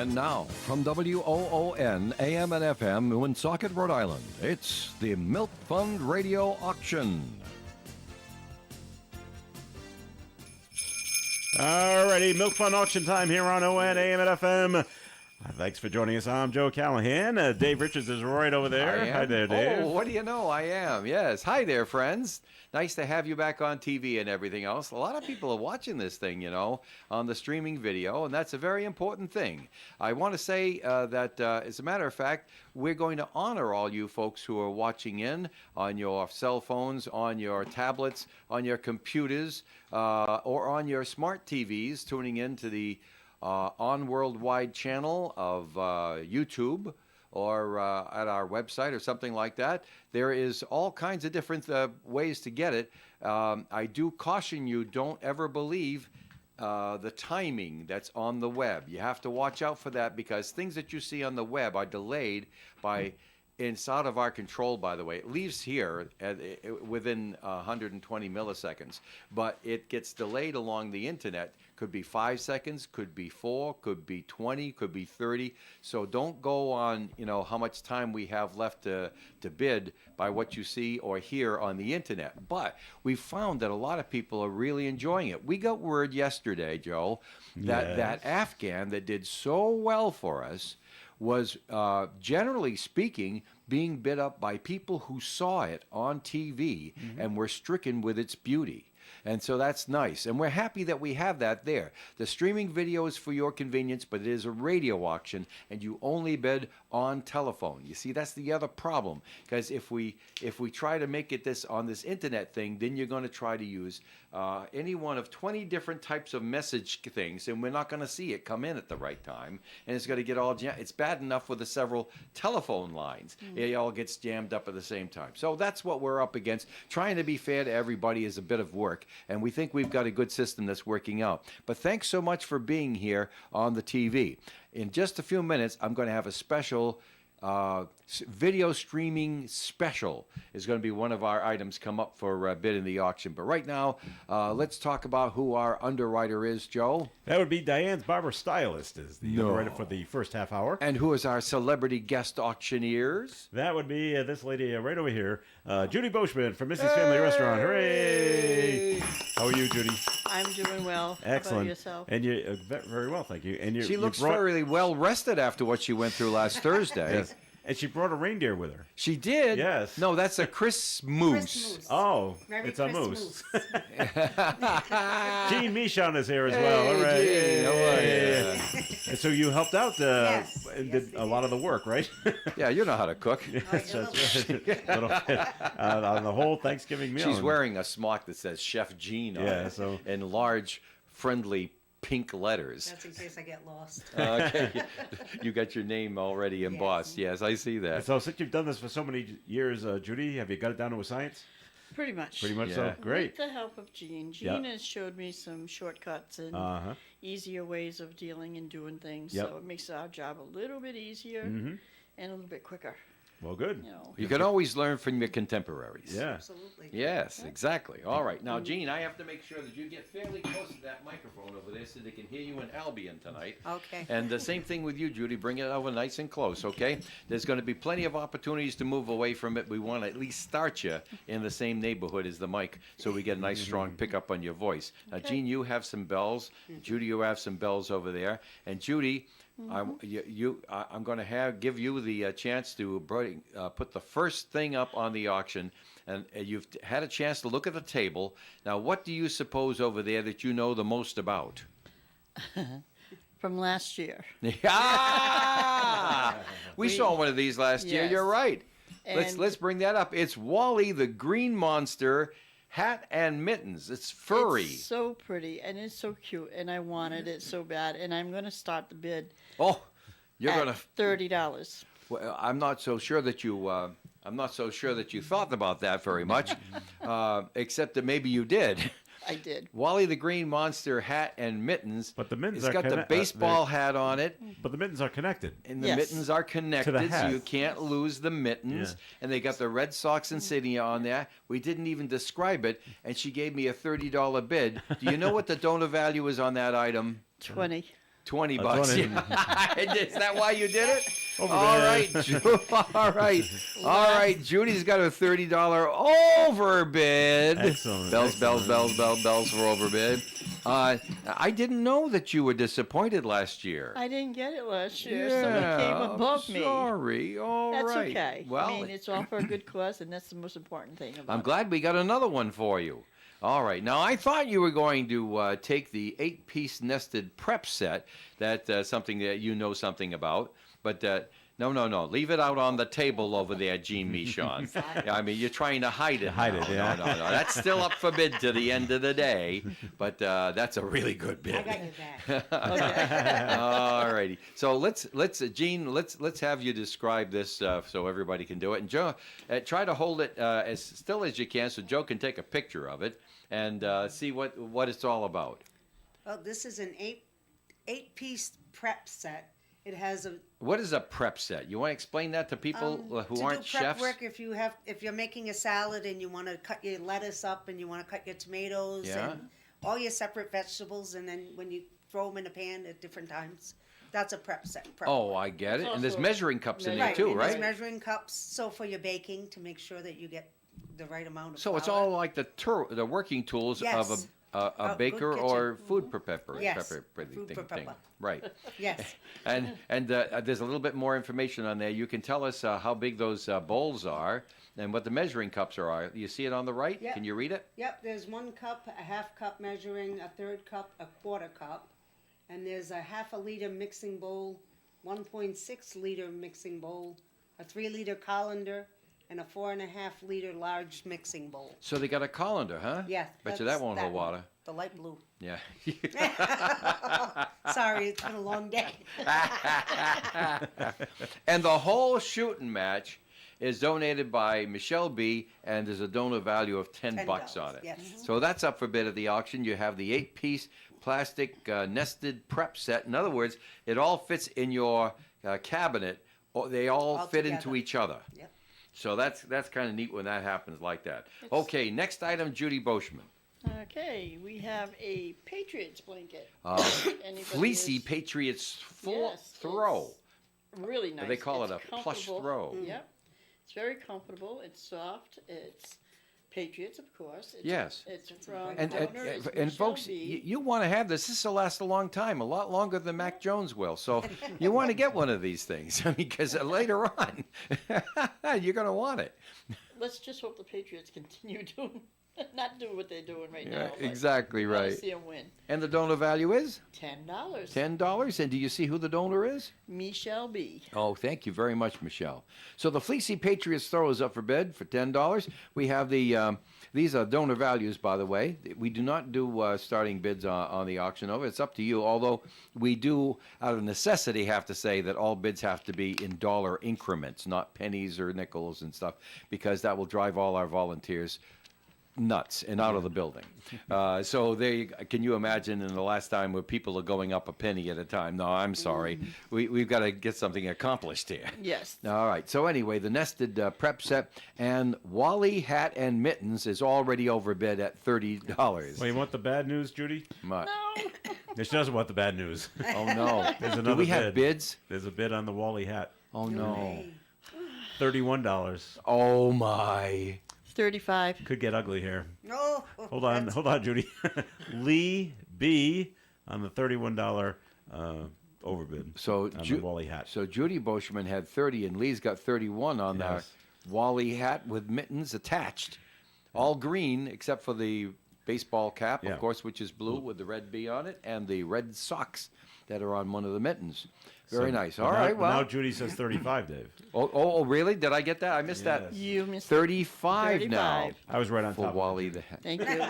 And now, from WOON AM and FM in Woonsocket, Rhode Island, it's the Milk Fund Radio Auction. Alrighty, Milk Fund auction time here on ON AM and FM. Thanks for joining us. I'm Joe Callahan. Dave Richards is right over there. Hi there, Dave. Oh, what do you know? I am. Yes. Hi there, friends. Nice to have you back on TV and everything else. A lot of people are watching this thing, on the streaming video, and that's a very important thing. I want to say that, as a matter of fact, we're going to honor all you folks who are watching in on your cell phones, on your tablets, on your computers, or on your smart TVs, tuning in to the on worldwide channel of YouTube or at our website or something like that. There is all kinds of different ways to get it. I do caution you, don't ever believe the timing that's on the web. You have to watch out for that because things that you see on the web are delayed by it's out of our control, by the way. It leaves here within 120 milliseconds, but it gets delayed along the internet. Could be 5 seconds, could be 4, could be 20, could be 30. So don't go on, how much time we have left to bid by what you see or hear on the internet. But we found that a lot of people are really enjoying it. We got word yesterday, Joe, that that Afghan that did so well for us was, generally speaking, being bid up by people who saw it on TV and were stricken with its beauty. And so that's nice. And we're happy that we have that there. The streaming video is for your convenience, but it is a radio auction, and you only bid on telephone. You see, that's the other problem. Because if we try to make it this on this internet thing, then you're going to try to use any one of 20 different types of message things, and we're not going to see it come in at the right time. And it's going to get all it's bad enough with the several telephone lines. It all gets jammed up at the same time. So that's what we're up against. Trying to be fair to everybody is a bit of work. And we think we've got a good system that's working out. But thanks so much for being here on the TV. In just a few minutes, I'm going to have a special video streaming special is going to be one of our items come up for bid in the auction. But right now, let's talk about who our underwriter is, Joe. That would be Diane's Barber Stylist is the underwriter for the first half hour. And who is our celebrity guest auctioneers? That would be this lady right over here, Judy Boschman from Missy's Family Restaurant. Hooray! How are you, Judy? I'm doing well. Excellent. How about yourself? And you very well, thank you. And she looks very well rested after what she went through last Thursday. Yes. And she brought a reindeer with her. She did? Yes. No, that's a Chris Moose. Oh, Merry it's a Christmas. moose. Jean Michon is here as well. All right. Jean, how are you? And so you helped out Yes. and did a lot of the work, right? Yeah, you know how to cook. That's right. A little bit. On the whole Thanksgiving meal. She's wearing a smock that says Chef Jean on it in large, friendly pink letters. That's in case I get lost. Okay, you got your name already embossed. Yes, I see that. So since you've done this for so many years, Judy, have you got it down to a science? Pretty much. Pretty much Yeah. so. Great. With the help of Jean. Jean has showed me some shortcuts and easier ways of dealing and doing things. Yep. So it makes our job a little bit easier and a little bit quicker. Well, good. You can always learn from your contemporaries. Yeah. Absolutely. Yes, exactly. All right. Now, Jean, I have to make sure that you get fairly close to that microphone over there so they can hear you in Albion tonight. Okay. And the same thing with you, Judy. Bring it over nice and close, okay? There's going to be plenty of opportunities to move away from it. We want to at least start you in the same neighborhood as the mic so we get a nice, strong pickup on your voice. Now, Jean, you have some bells. Judy, you have some bells over there. And Judy, I'm going to give you the chance to put the first thing up on the auction, and you've had a chance to look at the table. Now, what do you suppose over there that you know the most about? From last year. Yeah, we saw one of these last year. Yes. You're right. And Let's bring that up. It's Wally the Green Monster hat and mittens. It's furry. It's so pretty and it's so cute, and I wanted it so bad, and I'm going to start the bid Oh, you're at gonna. $30. Well, I'm not so sure that you thought about that very much, except that maybe you did. I did. Wally the Green Monster hat and mittens. But the mittens It's are got the baseball hat on it, But the mittens are connected. and the Yes. mittens are connected, so hat. you can't lose the mittens. Yeah. And they got the Red Sox insignia on there. We didn't even describe it, and she gave me a $30 bid. Do you know what the donor value is on that item? 20. 20 A bucks. 20. Yeah. Is that why you did it? Overbid. All right, all right, all right. Judy's got a $30 overbid. Excellent. Bells, Excellent. bells for overbid. I didn't know that you were disappointed last year. I didn't get it last year. Somebody came above me. Sorry. All That's right. okay. Well, I mean, it's all for a good cause, and that's the most important thing about I'm it. glad we got another one for you. All right. Now, I thought you were going to take the 8-piece nested prep set. That's something that you know something about. But no. Leave it out on the table over there, Jean Michon. I mean, you're trying to hide it. Hide it, yeah. No. That's still up for bid to the end of the day. But that's a really good bid. I got your back. Okay. All righty. So let's Jean, let's have you describe this so everybody can do it. And Joe, try to hold it as still as you can so Joe can take a picture of it and see what it's all about. Well, this is an eight-piece prep set. It has a What is a prep set? You want to explain that to people who to aren't do prep chefs? work if you're making a salad and you want to cut your lettuce up and you want to cut your tomatoes Yeah. and all your separate vegetables, and then when you throw them in a pan at different times, that's a prep set. Oh, I get it. And there's also- measuring cups in there right, too, and right? there's measuring cups, so for your baking to make sure that you get the right amount of So it's flour. all like the working tools of Yes. a good baker kitchen. or food prepper. Yes, prepper food thing. prepper. Right. Yes. And there's a little bit more information on there. You can tell us how big those bowls are and what the measuring cups are. You see it on the right? Yeah. Can you read it? Yep, there's 1 cup, a half cup measuring, a third cup, a quarter cup, and there's a half a liter mixing bowl, 1.6 liter mixing bowl, a 3-liter colander, and a 4.5 liter large mixing bowl. So they got a colander, huh? Yeah. Bet you that's that won't hold one, water. The light blue. Yeah. Sorry, it's been a long day. And the whole shooting match is donated by Michelle B. and there's a donor value of $10 on it. Yes. So that's up for bid at the auction. You have the 8-piece plastic nested prep set. In other words, it all fits in your cabinet. Or they all fit into together. each other. Yep. So that's kind of neat when that happens like that. Okay, next item, Judy Boschman. Okay, we have a Patriots blanket. Anybody Fleecy is- Patriots Yes, throw. it's really nice. They call it It's a plush comfortable. throw. Yep. It's very comfortable. It's soft. It's Patriots, of course. It's, Yes. It's from And, donor is Michelle folks, B. you want to have this. This will last a long time, a lot longer than Mac Jones will. So you want to get one of these things. I mean, because later on, you're going to want it. Let's just hope the Patriots continue doing, not do what they're doing right Yeah, now. but exactly we wanna right. See them win. And the donor value is $10. $10. And do you see who the donor is? Michelle B. Oh, thank you very much, Michelle. So the Fleecy Patriots throw is up for bid for $10. We have the these are donor values, by the way. We do not do starting bids on the auction over. It's up to you. Although we do, out of necessity, have to say that all bids have to be in dollar increments, not pennies or nickels and stuff, because that will drive all our volunteers nuts and out of the building. So can you imagine in the last time where people are going up a penny at a time? No, I'm sorry. We've got to get something accomplished here. Yes. All right. So anyway, the nested prep set and Wally hat and mittens is already overbid at $30. Well, you want the bad news, Judy? Much. She doesn't want the bad news. Oh no. There's Do another we have bid. bids? There's a bid on the Wally hat. Oh no. $31. Oh my. 35. Could get ugly here. No. Hold on, Judy. Lee B on the $31 overbid. So on the Wally hat. So Judy Boschman had 30 and Lee's got 31 on Yes. the Wally hat with mittens attached. All green except for the baseball cap, Yeah. of course, which is blue with the red B on it, and the red socks that are on one of the mittens. Very So- nice. but All now, right. Well. now Judy says 35, Dave. Oh, really? Did I get that? I missed that. Yes. You missed 35 now 35. I was right on for top. Wally the hat. Thank you.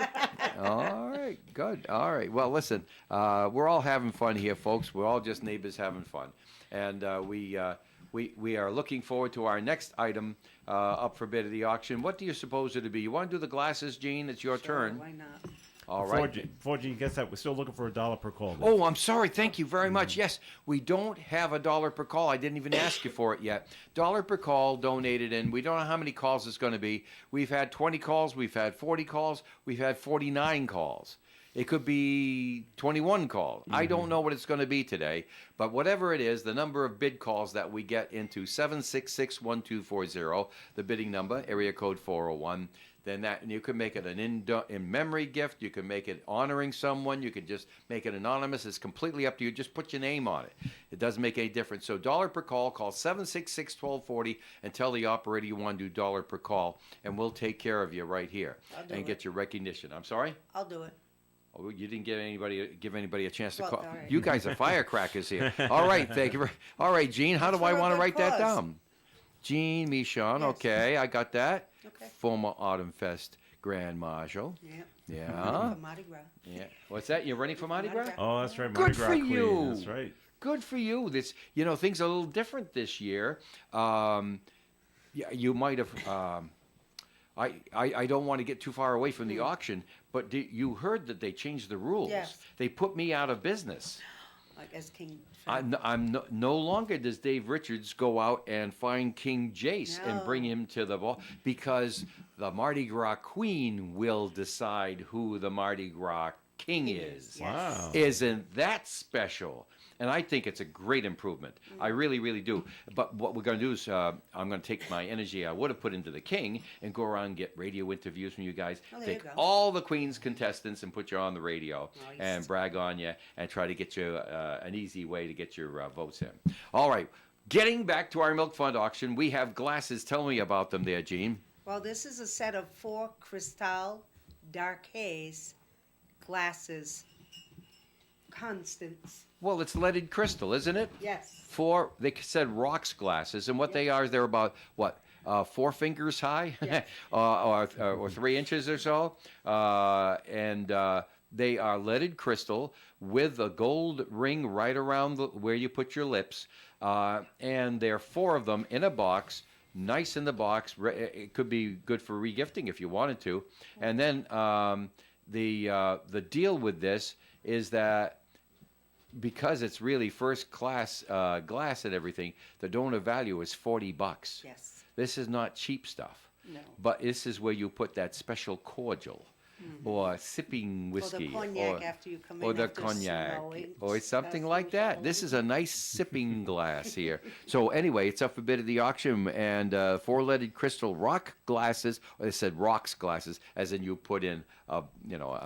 All right, good. All right. Well, listen, we're all having fun here, folks. We're all just neighbors having fun, and we are looking forward to our next item up for bid at the auction. What do you suppose it to be? You want to do the glasses, Gene? It's your turn. Why not? All right. Before Gene gets that, we're still looking for $1 per call. Dave. Oh, I'm sorry. Thank you very much. Yes, we don't have $1 per call. I didn't even ask you for it yet. $1 per call donated, and we don't know how many calls it's going to be. We've had 20 calls. We've had 40 calls. We've had 49 calls. It could be 21 calls. I don't know what it's going to be today, but whatever it is, the number of bid calls that we get into 766-1240, the bidding number, area code 401, then that, and you can make it an in-memory gift. You can make it honoring someone. You could just make it anonymous. It's completely up to you. Just put your name on it. It doesn't make any difference. So $1 per call. Call 766-1240 and tell the operator you want to do $1 per call, and we'll take care of you right here and get your recognition. I'm sorry? I'll do it. Oh, you didn't give anybody a chance to Well, call. all right. You guys are firecrackers here. All right, thank you. All right, Gene, how do I for a want to good write that cause. down? Gene Michon, Yes. okay, I got that. Okay. Former Autumn Fest Grand Marshal. Yeah. Yeah. For Mardi Gras. Yeah. What's that? You're running for Mardi Gras? Mardi Gras. Oh, that's right. Good Mardi for Gras Queen. you. That's right. Good for you. This, things are a little different this year. Yeah, you might have. I don't want to get too far away from the auction, but you heard that they changed the rules. Yes. They put me out of business. Like as King. I'm no longer does Dave Richards go out and find King Jace and No. bring him to the ball, because the Mardi Gras Queen will decide who the Mardi Gras King is. Yes. Wow. Isn't that special? And I think it's a great improvement. I really, really do. But what we're going to do is I'm going to take my energy I would have put into the King and go around and get radio interviews from you guys. Oh, there Take you go. all the Queen's contestants and put you on the radio Nice. and brag on you and try to get you an easy way to get your votes in. All right. Getting back to our Milk Fund auction, we have glasses. Tell me about them there, Gene. Well, this is a set of 4 Cristal Dark Haze glasses. Constants. Well, it's leaded crystal, isn't it? Yes. They said rocks glasses, and what they are, they're about, 4 fingers high? Yeah. or 3 inches or so. And they are leaded crystal with a gold ring right around where you put your lips. And there are 4 of them in a box, nice in the box. It could be good for regifting if you wanted to. And then the deal with this is that because it's really first class glass and everything, the donor value is $40. Yes. This is not cheap stuff. No. But this is where you put that special cordial or sipping whiskey Or the cognac after you come in. or the after cognac snowing. or something That's like the that. This is a nice sipping glass here. So anyway, it's up for bid at the auction, and 4 leaded crystal rock glasses, or they said rocks glasses, as in you put in an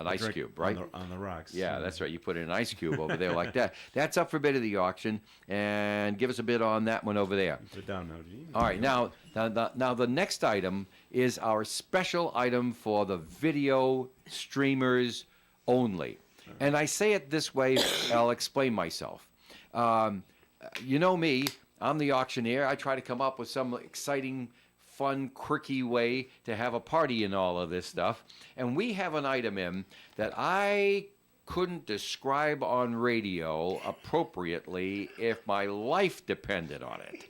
ice Drink cube, right? on the rocks. Yeah, that's right. You put in an ice cube over there like that. That's up for bid at the auction, and give us a bid on that one over there. Put it down now, Gene. All right, now the next item is our special item for the video streamers only. And I say it this way, I'll explain myself. You know me, I'm the auctioneer. I try to come up with some exciting, fun, quirky way to have a party in all of this stuff. And we have an item in that I couldn't describe on radio appropriately if my life depended on it.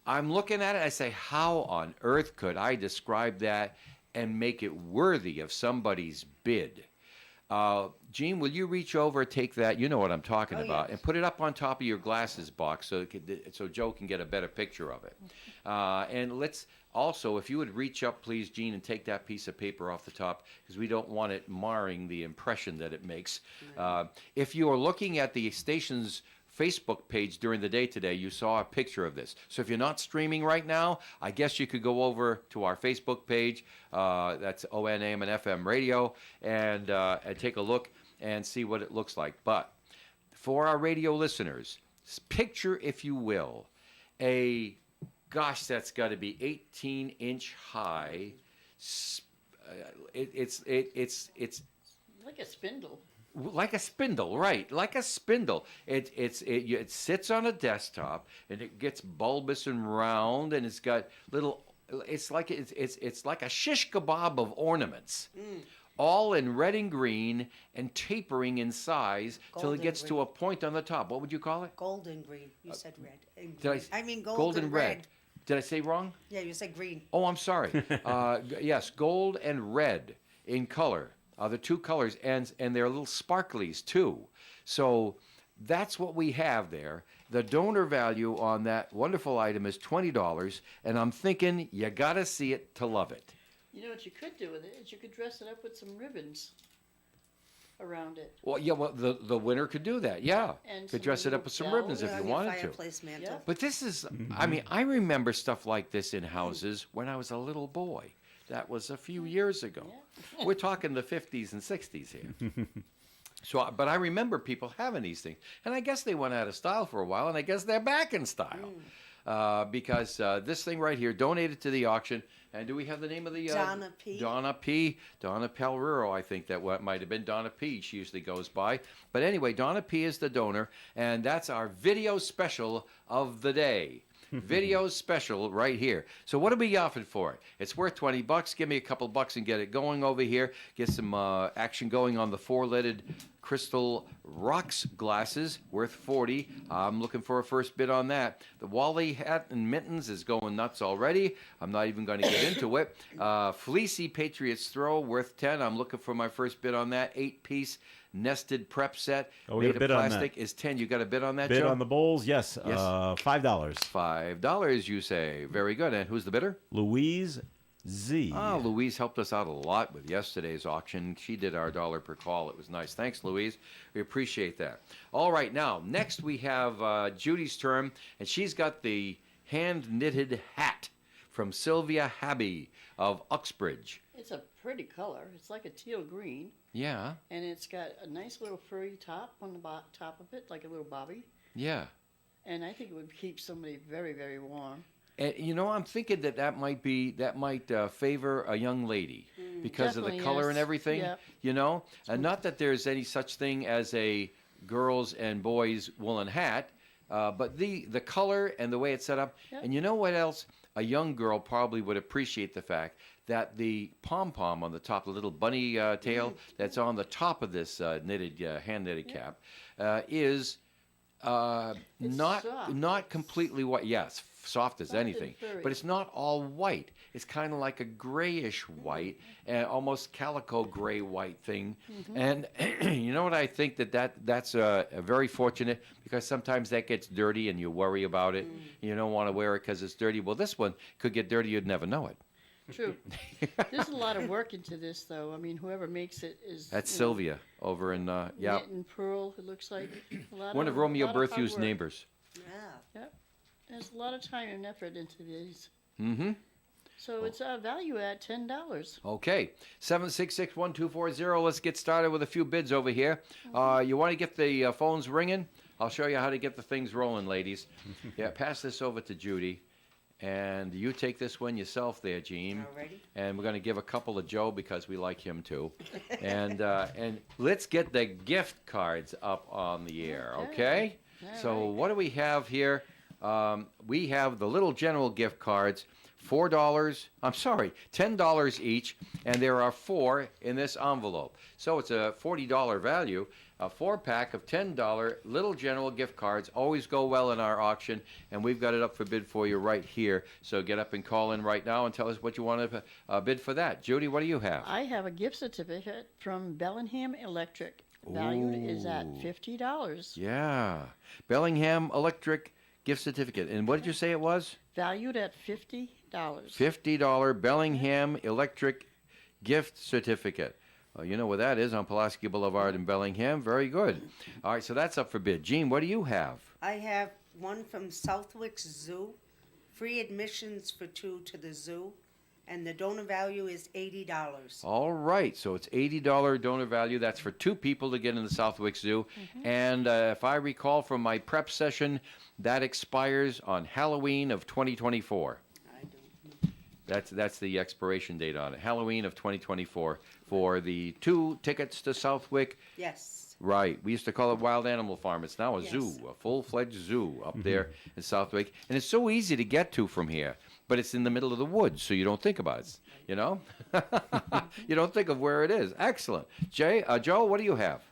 I'm looking at it, I say, how on earth could I describe that and make it worthy of somebody's bid? Gene, will you reach over, take that, you know what I'm talking Oh, about, yes. and put it up on top of your glasses box so Joe can get a better picture of it. And let's also, if you would reach up, please, Gene, and take that piece of paper off the top, because we don't want it marring the impression that it makes. If you are looking at the station's Facebook page during the day today, you saw a picture of this. So if you're not streaming right now, I guess you could go over to our Facebook page. That's ONAM and FM Radio, and take a look and see what it looks like. But for our radio listeners, picture, if you will, that's got to be 18-inch high. It's Like a spindle. like a spindle, right? Like a spindle. It sits on a desktop, and it gets bulbous and round, and it's got little. It's like a shish kebab of ornaments, all in red and green and tapering in size till it Golden gets to green. a point on the top. What would you call it? Golden green. You said red. And Did green. I mean golden, golden red. Did I say wrong? Yeah, you said green. Oh, I'm sorry. Yes, gold and red in color are the 2 colors, and they're little sparklies too. So that's what we have there. The donor value on that wonderful item is $20, and I'm thinking you got to see it to love it. You know what you could do with it is you could dress it up with some ribbons. around it. Well, yeah, well, the winner could do that. Yeah, And could some dress it up little with some bells. ribbons if Yeah, you on your wanted to. fireplace mantle. Yeah. But this is, I mean, I remember stuff like this in houses when I was a little boy. That was a few years ago. We're talking the 50s and 60s here. So, but I remember people having these things, and I guess they went out of style for a while, and I guess they're back in style because this thing right here donated to the auction. And do we have the name of the Donna P. Donna Palrero, I think that what might have been Donna P. She usually goes by, but anyway, Donna P. is the donor, and that's our video special of the day. Video special right here. So what do we offer for it? It's worth $20. Give me a couple bucks and get it going over here. Get some action going on the 4-leaded crystal rocks glasses, worth $40. I'm looking for a first bid on that. The Wally hat and mittens is going nuts already. I'm not even going to get into it. Fleecy Patriots throw, worth $10. I'm looking for my first bid on that. 8-piece nested prep set Oh, we got made a of bid on plastic that. is 10. You got a bid on that, Bid Joe? on the bowls, yes. Yes. $5. $5, you say. Very good. And who's the bidder? Louise Z. Oh, Louise helped us out a lot with yesterday's auction. She did our dollar per call. It was nice. Thanks, Louise. We appreciate that. All right, now, next we have Judy's turn, and she's got the hand-knitted hat from Sylvia Habby of Uxbridge. It's a pretty color. It's like a teal green, Yeah, and it's got a nice little furry top on the top of it, like a little bobby. yeah. And I think it would keep somebody very, very warm. And you know, I'm thinking that might favor a young lady because of the Definitely, color and yes. everything. Yeah. You know, and not that there's any such thing as a girls and boys woolen hat, but the color and the way it's set up. Yeah. And you know what else? A young girl probably would appreciate the fact that the pom-pom on the top, the little bunny tail that's on the top of this hand knitted cap, is not soft. completely white. Yes, soft as Soft and anything, furry. but it's not all white. It's kind of like a grayish white, and almost calico gray white thing. And you know what? I think that's very fortunate because sometimes that gets dirty and you worry about it. You don't want to wear it because it's dirty. Well, this one could get dirty. You'd never know it. True. There's a lot of work into this, though. I mean, whoever makes it is. That's you know, Sylvia over in yeah, knit and pearl. It looks like a lot one of Romeo lot hard Berthew's work. neighbors. Yeah. Yep. There's a lot of time and effort into these. Mm-hmm. So it's a value at $10. Okay, 766-1240. Let's get started with a few bids over here. You want to get the phones ringing? I'll show you how to get the things rolling, ladies. Yeah, pass this over to Judy. And you take this one yourself there, Gene. Alrighty. And we're going to give a couple to Joe because we like him too. And let's get the gift cards up on the air, okay? All So right. what do we have here? We have the Little General gift cards, $10 each, and there are 4 in this envelope. So it's a $40 value. A 4-pack of $10 Little General gift cards always go well in our auction, and we've got it up for bid for you right here. So get up and call in right now and tell us what you want to bid for that. Judy, what do you have? I have a gift certificate from Bellingham Electric. Valued is at $50. Yeah, Bellingham Electric gift certificate. And what did you say it was? Valued at $50. $50 Bellingham Electric gift certificate. Well, you know where that is, on Pulaski Boulevard in Bellingham. Very good. All right, so that's up for bid. Gene, what do you have? I have one from Southwick Zoo. Free admissions for 2 to the zoo. And the donor value is $80. All right, so it's $80 donor value. That's for 2 people to get in the Southwick Zoo. And if I recall from my prep session, that expires on Halloween of 2024. I don't. That's the expiration date on it. Halloween of 2024 for the 2 tickets to Southwick. Yes. Right. We used to call it Wild Animal Farm. It's now a Yes. zoo, a full-fledged zoo up there in Southwick. And it's so easy to get to from here, but it's in the middle of the woods, so you don't think about it, you know? You don't think of where it is. Excellent. Joe, what do you have?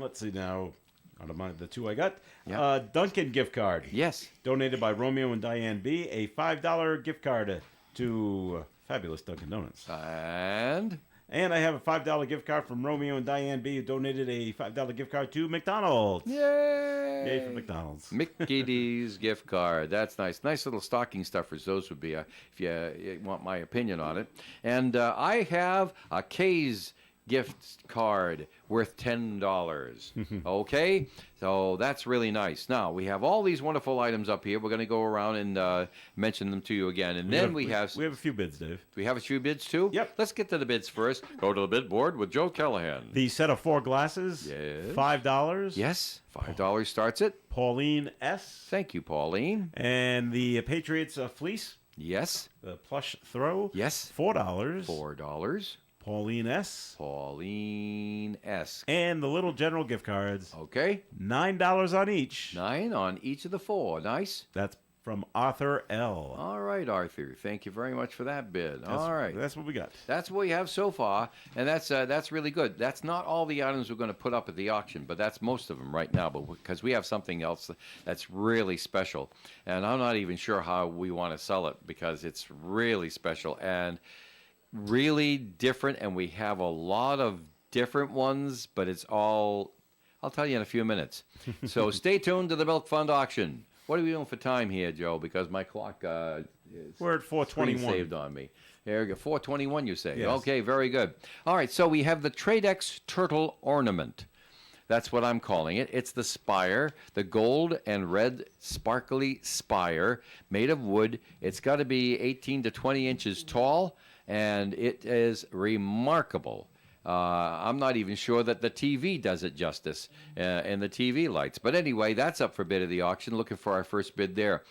Let's see now. Out of the 2 I got. Yeah. Dunkin' gift card. Yes. Donated by Romeo and Diane B. A $5 gift card to fabulous Dunkin' Donuts. And And I have a $5 gift card from Romeo and Diane B. who donated a $5 gift card to McDonald's. yay! Yay for McDonald's. Mickey D's gift card. That's nice. Nice little stocking stuffers. Those would be, if you want my opinion on it. And I have a K's gift card worth $10. Okay? So that's really nice. Now, we have all these wonderful items up here. We're going to go around and mention them to you again. And then we have a few bids, Dave. we have a few bids too? Yep. Let's get to the bids first. Go to the bid board with Joe Callahan. The set of 4 glasses, Yes. $5. Yes, $5 starts it. Pauline S. Thank you, Pauline. And the Patriots fleece, Yes, the plush throw, yes. $4. $4. Pauline S. Pauline S. And the Little General gift cards, Okay, $9 on each. 9 on each of the 4. Nice. That's from Arthur L. All right, Arthur. Thank you very much for that bid. All right. That's what we got. That's what we have so far, and that's really good. That's not all the items we're going to put up at the auction, but that's most of them right now. But because we have something else that's really special, and I'm not even sure how we want to sell it because it's really special and really different, and we have a lot of different ones, but it's all. I'll tell you in a few minutes. So stay tuned to the Milk Fund auction. What are we doing for time here, Joe? Because my clock is We're at 421. saved on me. There you go. 421, you say. Yes. Okay, very good. All right, so we have the Tradex Turtle Ornament. That's what I'm calling it. It's the spire, the gold and red sparkly spire made of wood. It's got to be 18 to 20 inches tall, and it is remarkable. I'm not even sure that the TV does it justice and the TV lights. But anyway, that's up for bid at the auction. Looking for our first bid there.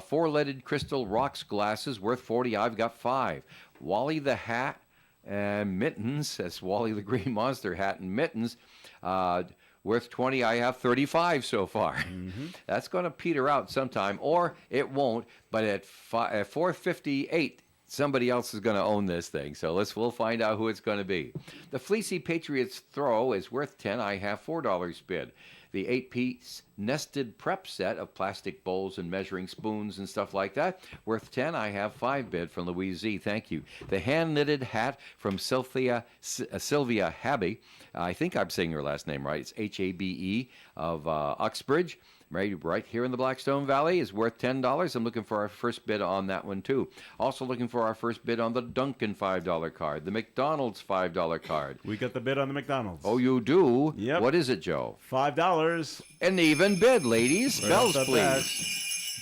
4 leaded crystal rocks glasses worth 40. I've got 5. Wally the hat and mittens. That's Wally the Green Monster hat and mittens. Worth 20. I have 35 so far. That's going to peter out sometime, or it won't. But at 458. Somebody else is going to own this thing, so we'll find out who it's going to be. The Fleecy Patriots throw is worth 10. I have $4 bid. The 8-piece nested prep set of plastic bowls and measuring spoons and stuff like that, worth 10. I have 5 bid from Louise Z. Thank you. The hand-knitted hat from Sylvia Habby. I think I'm saying her last name right. It's Habe of Uxbridge. Right here in the Blackstone Valley is worth $10. I'm looking for our first bid on that one, too. Also looking for our first bid on the Dunkin' $5 card, the McDonald's $5 card. We got the bid on the McDonald's. Oh, you do? Yep. What is it, Joe? $5. An even bid, ladies. Right Bells, off the please. bat.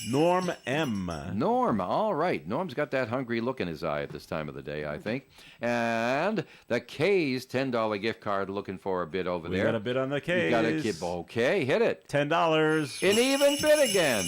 Norm M. Norm, all right. Norm's got that hungry look in his eye at this time of the day, I think. And the K's $10 gift card, looking for a bid over We there. got a bid on the K's. You got a kid. Okay, hit it. $10. An even bid again.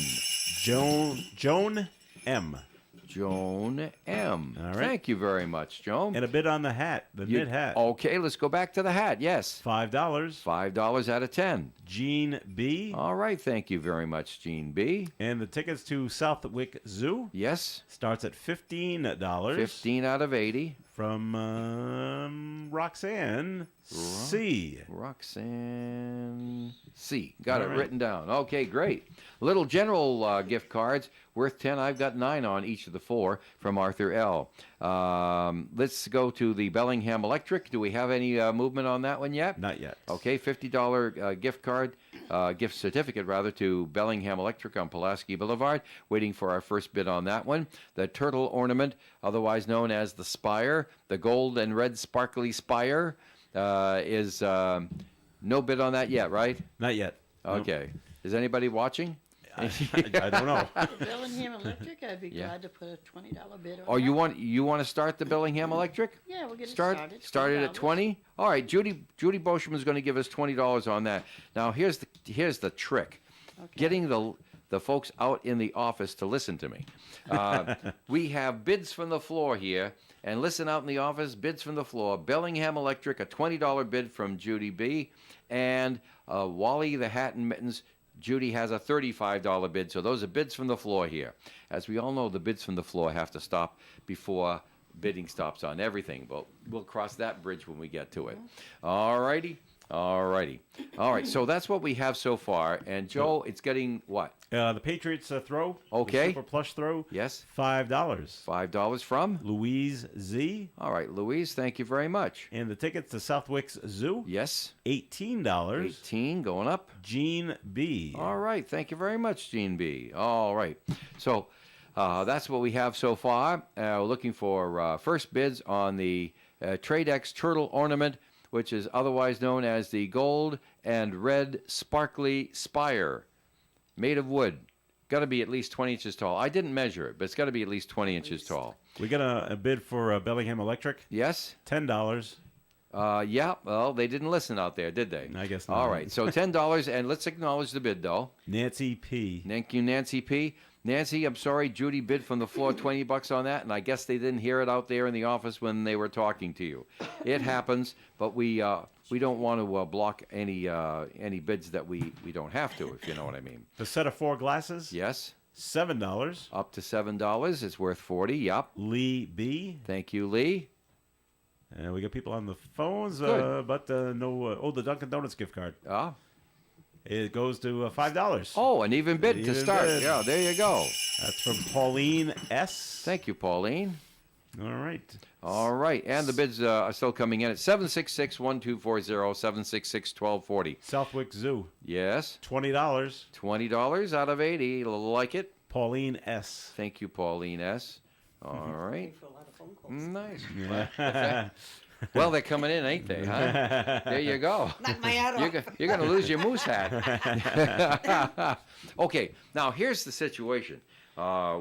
Joan M. Joan M. All right. Thank you very much, Joan. And a bid on the hat, the knit hat. Okay, let's go back to the hat. Yes. $5. $5 out of 10. Jean B. All right, thank you very much, Jean B. And the tickets to Southwick Zoo Yes. starts at $15. 15 out of 80. From Roxanne C. Roxanne C. Got All it right. written down. Okay, great. Little general gift cards worth 10. I've got 9 on each of the 4 from Arthur L. Let's go to the Bellingham Electric. Do we have any movement on that one yet? Not yet. Okay, $50 gift card, gift certificate rather, to Bellingham Electric on Pulaski Boulevard. Waiting for our first bid on that one. The turtle ornament, otherwise known as the spire, the gold and red sparkly spire, is no bid on that yet, right? Not yet. Nope. Okay. Is anybody watching? I don't know. Bellingham Electric, I'd be Yeah. glad to put a $20 bid on Oh, you that. want to start the Bellingham Electric? Yeah, we'll get it Start started. it at 20. All right, Judy Boschman is going to give us $20 on that. Now here's the trick, getting the folks out in the office to listen to me. We have bids from the floor here, and listen out in the office. Bids from the floor. Bellingham Electric, a $20 bid from Judy B, and Wally the Hat and Mittens. Judy has a $35 bid, so those are bids from the floor here. As we all know, the bids from the floor have to stop before bidding stops on everything, but we'll cross that bridge when we get to it. All righty. All right, so that's what we have so far. And Joe, it's getting what? The Patriots throw. Okay. The super plush throw. Yes. $5. $5 from? Louise Z. All right, Louise, thank you very much. And the tickets to Southwick Zoo. Yes. $18. 18 going up. Jean B. All right, thank you very much, Gene B. All right, so that's what we have so far. We're looking for first bids on the Tradex Turtle Ornament which is otherwise known as the Gold and Red Sparkly Spire, made of wood. Got to be at least 20 inches tall. I didn't measure it, but it's got to be at least 20 inches tall. We got a bid for Bellingham Electric. Yes? $10. Yeah, well, they didn't listen out there, did they? I guess not. All right, so $10, and let's acknowledge the bid, though. Nancy P. Thank you, Nancy P. Nancy, I'm sorry, Judy bid from the floor $20 on that, and I guess they didn't hear it out there in the office when they were talking to you. It happens, but we don't want to block any bids that we don't have to, if you know what I mean. The set of 4 glasses. Yes. $7. Up to $7. It's worth $40. Yep. Lee B. Thank you, Lee. And we got people on the phones, Good. but no. The Dunkin' Donuts gift card. Ah. It goes to $5. Oh, an even bid to Even start. bid. Yeah, there you go. That's from Pauline S. Thank you, Pauline. All right. All right, and the bids are still coming in at 766-1240, 766-1240. Southwick Zoo. Yes, $20. $20 out of 80. Like it. Pauline S. Thank you, Pauline S. All right. For a lot of phone calls. Nice. Well, they're coming in, ain't they, huh? There you go. Knock my hat off. You're going to lose your moose hat. Okay, now here's the situation.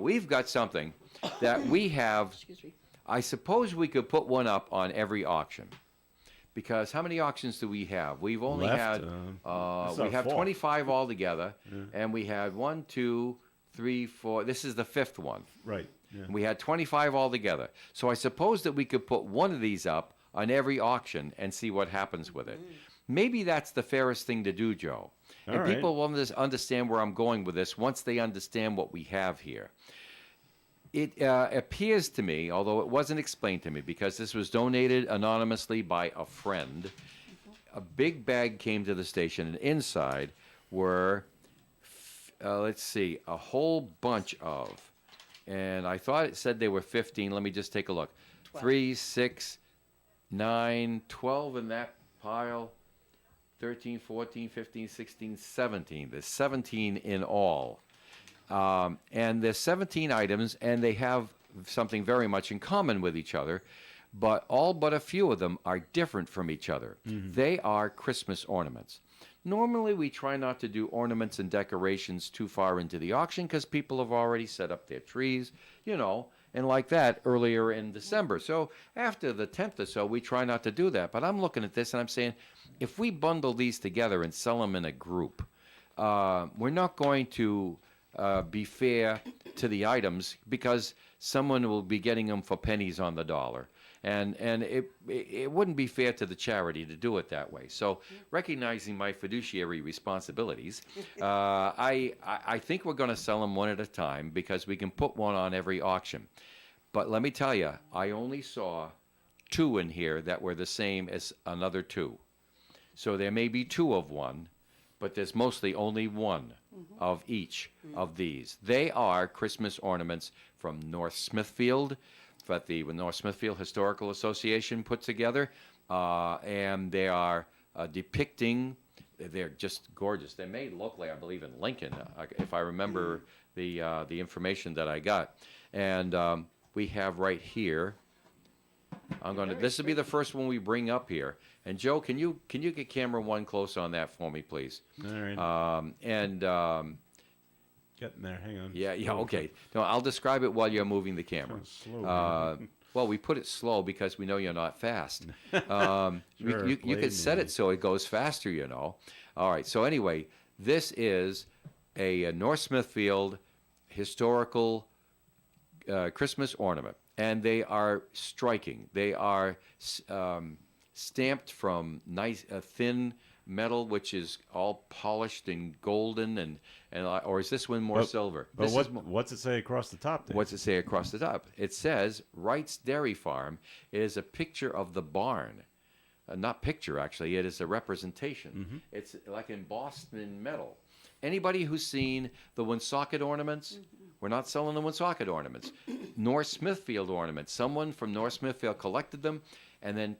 We've got something that we have. Excuse me. I suppose we could put one up on every auction. Because how many auctions do we have? We've only Left, had, we our have fourth. 25 altogether, and we had 1, 2, 3, 4. This is the 5th one. Right. Yeah. We had 25 altogether. So I suppose that we could put one of these up on every auction and see what happens with it. Maybe that's the fairest thing to do, Joe. All And right. people will understand where I'm going with this once they understand what we have here. It appears to me, although it wasn't explained to me, because this was donated anonymously by a friend, a big bag came to the station, and inside were, let's see, a whole bunch of, and I thought it said they were 15. Let me just take a look. 3, 6, 9, 12 in that pile, 13, 14, 15, 16, 17. There's 17 in all. And there's 17 items, and they have something very much in common with each other, but all but a few of them are different from each other. They are Christmas ornaments. Normally, we try not to do ornaments and decorations too far into the auction because people have already set up their trees, you know, and like that earlier in December. So after the 10th or so, we try not to do that. But I'm looking at this and I'm saying, if we bundle these together and sell them in a group, we're not going to be fair to the items because someone will be getting them for pennies on the dollar. And it wouldn't be fair to the charity to do it that way. So recognizing my fiduciary responsibilities, I think we're going to sell them one at a time because we can put one on every auction. But let me tell you, I only saw 2 in here that were the same as another 2. So there may be 2 of one, but there's mostly only 1 of each of these. They are Christmas ornaments from North Smithfield, that the North Smithfield Historical Association put together, and they are depicting, they're just gorgeous. They may look like, I believe, in Lincoln, if I remember the information that I got. And we have right here, this will be the first one we bring up here. And Joe, can you get camera 1 close on that for me, please? All right. Getting there. Hang on. Yeah, okay. No, I'll describe it while you're moving the camera. Slow, Well, we put it slow because we know you're not fast. Sure, You blame could set me. it so it goes faster, you know. All right, so anyway, this is a North Smithfield historical Christmas ornament, and they are striking. They are stamped from nice, thin metal, which is all polished and golden, or is this one more silver? But This is what's it say across the top there? What's it say across the top? It says, Wright's Dairy Farm. It is a picture of the barn. Not picture, actually. It is a representation. It's like embossed in metal. Anybody who's seen the Woonsocket ornaments, we're not selling the Woonsocket ornaments. North Smithfield ornaments. Someone from North Smithfield collected them and then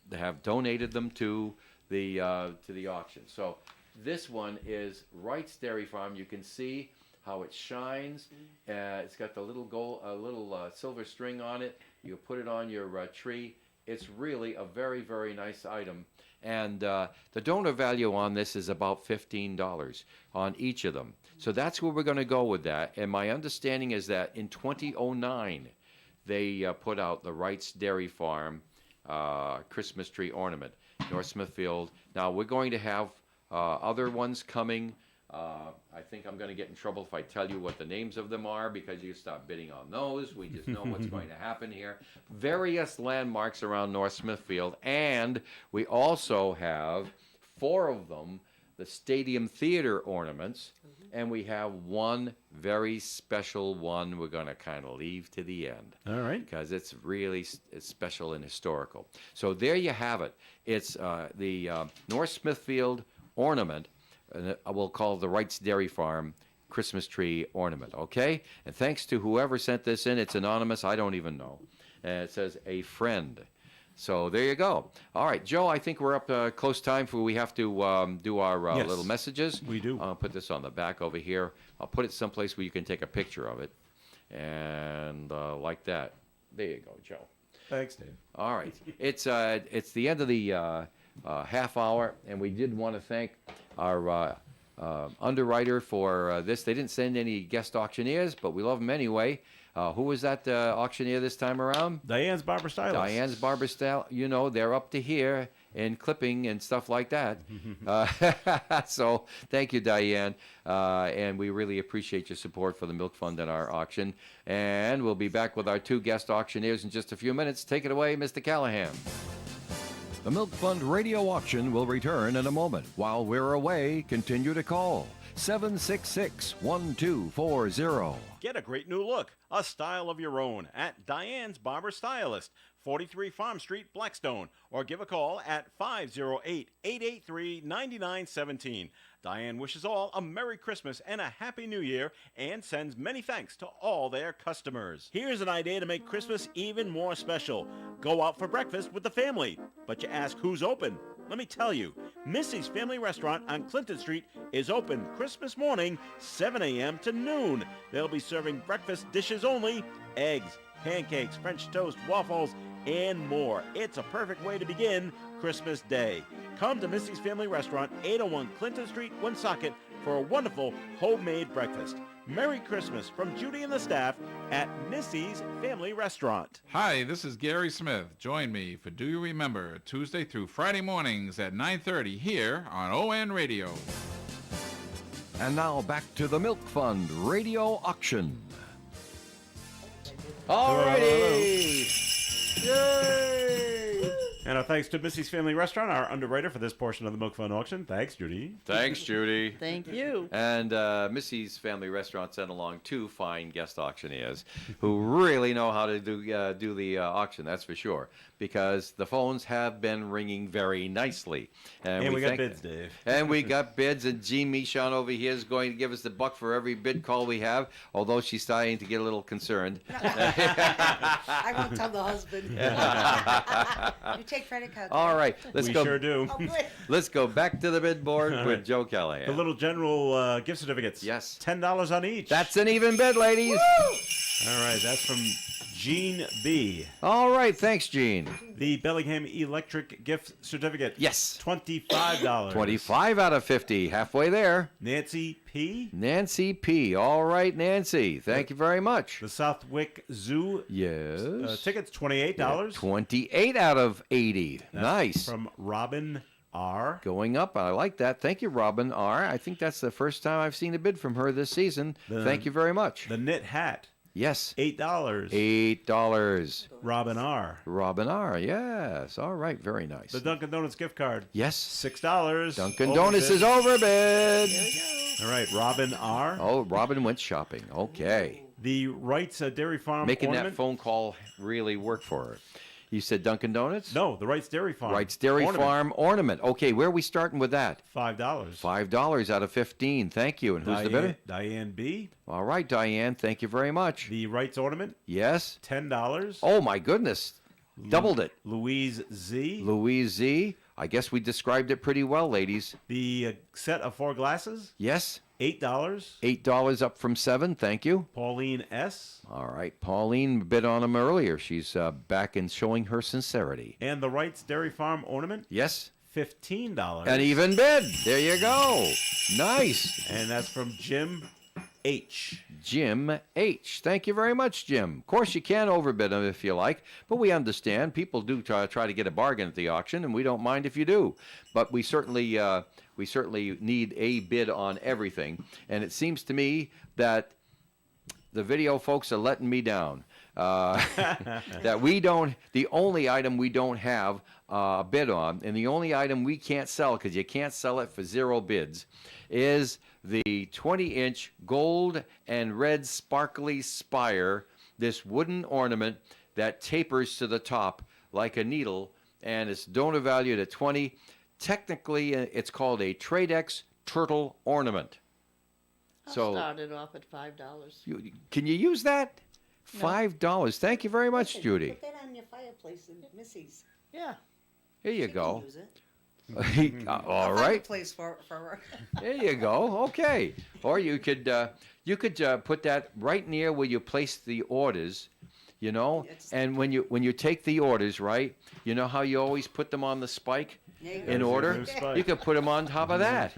they have donated them to the auction. So this one is Wright's Dairy Farm. You can see how it shines. It's got the little silver string on it. You put it on your tree, It's really a very, very nice item. And the donor value on this is about $15 on each of them. So that's where we're going to go with that. And my understanding is that in 2009, they put out the Wright's Dairy Farm Christmas tree ornament, North Smithfield. Now, we're going to have other ones coming. I think I'm going to get in trouble if I tell you what the names of them are, because you stop bidding on those. We just know what's going to happen here. Various landmarks around North Smithfield, and we also have 4 of them, the Stadium Theater ornaments, and we have one very special one we're going to kind of leave to the end. All right. Because it's really it's special and historical. So there you have it. It's the North Smithfield ornament. We'll call it the Wright's Dairy Farm Christmas tree ornament, okay? And thanks to whoever sent this in. It's anonymous. I don't even know. And it says, a friend. So there you go. All right, Joe, I think we're up close time for we have to do our Yes, little messages. we do. I'll put this on the back over here. I'll put it someplace where you can take a picture of it. And like that. There you go, Joe. Thanks, Dave. All right. It's the end of the half hour, and we did want to thank our underwriter for this. They didn't send any guest auctioneers, but we love them anyway. Who was that auctioneer this time around? Diane's Barber Stylist. Diane's Barber Style. You know, they're up to here in clipping and stuff like that. So thank you, Diane. And we really appreciate your support for the Milk Fund and our auction. And we'll be back with our 2 guest auctioneers in just a few minutes. Take it away, Mr. Callahan. The Milk Fund radio auction will return in a moment. While we're away, continue to call 766-1240. Get a great new look, a style of your own at Diane's Barber Stylist, 43 Farm Street, Blackstone, or give a call at 508-883-9917. Diane wishes all a Merry Christmas and a Happy New Year and sends many thanks to all their customers. Here's an idea to make Christmas even more special. Go out for breakfast with the family, but you ask who's open. Let me tell you, Missy's Family Restaurant on Clinton Street is open Christmas morning, 7 a.m. to noon. They'll be serving breakfast dishes only, eggs, pancakes, French toast, waffles, and more. It's a perfect way to begin Christmas Day. Come to Missy's Family Restaurant, 801 Clinton Street, Woonsocket, for a wonderful homemade breakfast. Merry Christmas from Judy and the staff at Missy's Family Restaurant. Hi, this is Gary Smith. Join me for Do You Remember, Tuesday through Friday mornings at 9:30 here on ON Radio. And now back to the Milk Fund radio auction. All righty. Yay! And our thanks to Missy's Family Restaurant, our underwriter for this portion of the Milk Fund auction. Thanks, Judy. Thanks, Judy. Thank you. And Missy's Family Restaurant sent along 2 fine guest auctioneers who really know how to do the auction, that's for sure, because the phones have been ringing very nicely. And we got bids, Dave. And we got bids, and Jean Michon over here is going to give us the buck for every bid call we have, although she's starting to get a little concerned. I won't tell the husband. You take credit cards. All right, let's We go. sure do. Oh, good. Let's go back to the bid board with right. Joe Callahan. The little general gift certificates. Yes. $10 on each. That's an even bid, ladies. All right, that's from Jean B. All right, thanks, Gene. The Bellingham Electric gift certificate. Yes. $25. 25 out of 50, halfway there. Nancy P. Nancy P. All right, Nancy. Thank you very much. The Southwick Zoo Yes. tickets, $28. 28 out of 80. Nice. From Robin R. Going up. I like that. Thank you, Robin R. I think that's the first time I've seen a bid from her this season. Thank you very much. The knit hat, Yes. $8. $8. Robin R. Robin R. Yes. All right. Very nice. The Dunkin' Donuts gift card, Yes. $6. Dunkin' Donuts is overbid. All right, Robin R. Oh, Robin went shopping. Okay. The Wright's Dairy Farm Making ornament. that phone call really work for her. You said Dunkin' Donuts? No, the Wright's Dairy Farm. Wright's Dairy ornament, Farm ornament. Okay, where are we starting with that? $5. $5 out of 15. Thank you. And who's the bidder? Diane B. All right, Diane. Thank you very much. The Wright's ornament, Yes. $10. Oh, my goodness. Doubled it. Louise Z. Louise Z. I guess we described it pretty well, ladies. The set of 4 glasses, Yes? $8. $8 up from 7, thank you. Pauline S. All right, Pauline bid on them earlier. She's back and showing her sincerity. And the Wright's Dairy Farm ornament, Yes? $15. An even bid. There you go. Nice. And that's from Jim H. Jim H. Thank you very much, Jim. Of course, you can overbid them if you like, but we understand people do try to get a bargain at the auction, and we don't mind if you do. But we certainly need a bid on everything, and it seems to me that the video folks are letting me down. That we don't. The only item we don't have a bid on, and the only item we can't sell because you can't sell it for 0 bids, is the 20-inch gold and red sparkly spire, this wooden ornament that tapers to the top like a needle, and it's donor valued at 20. Technically, it's called a Tradex turtle ornament. I'll start it off at $5. Can you use that? No. $5. Thank you very much, Listen, Judy. Put that on your fireplace in Missy's. Yeah. Here you She can go. use it. All I'll find a right. place for her. There you go. Okay. Or you could put that right near where you place the orders, you know. It's- And when you take the orders, right? You know how you always put them on the spike There you in go. order. Blue spike. You could put them on top of that.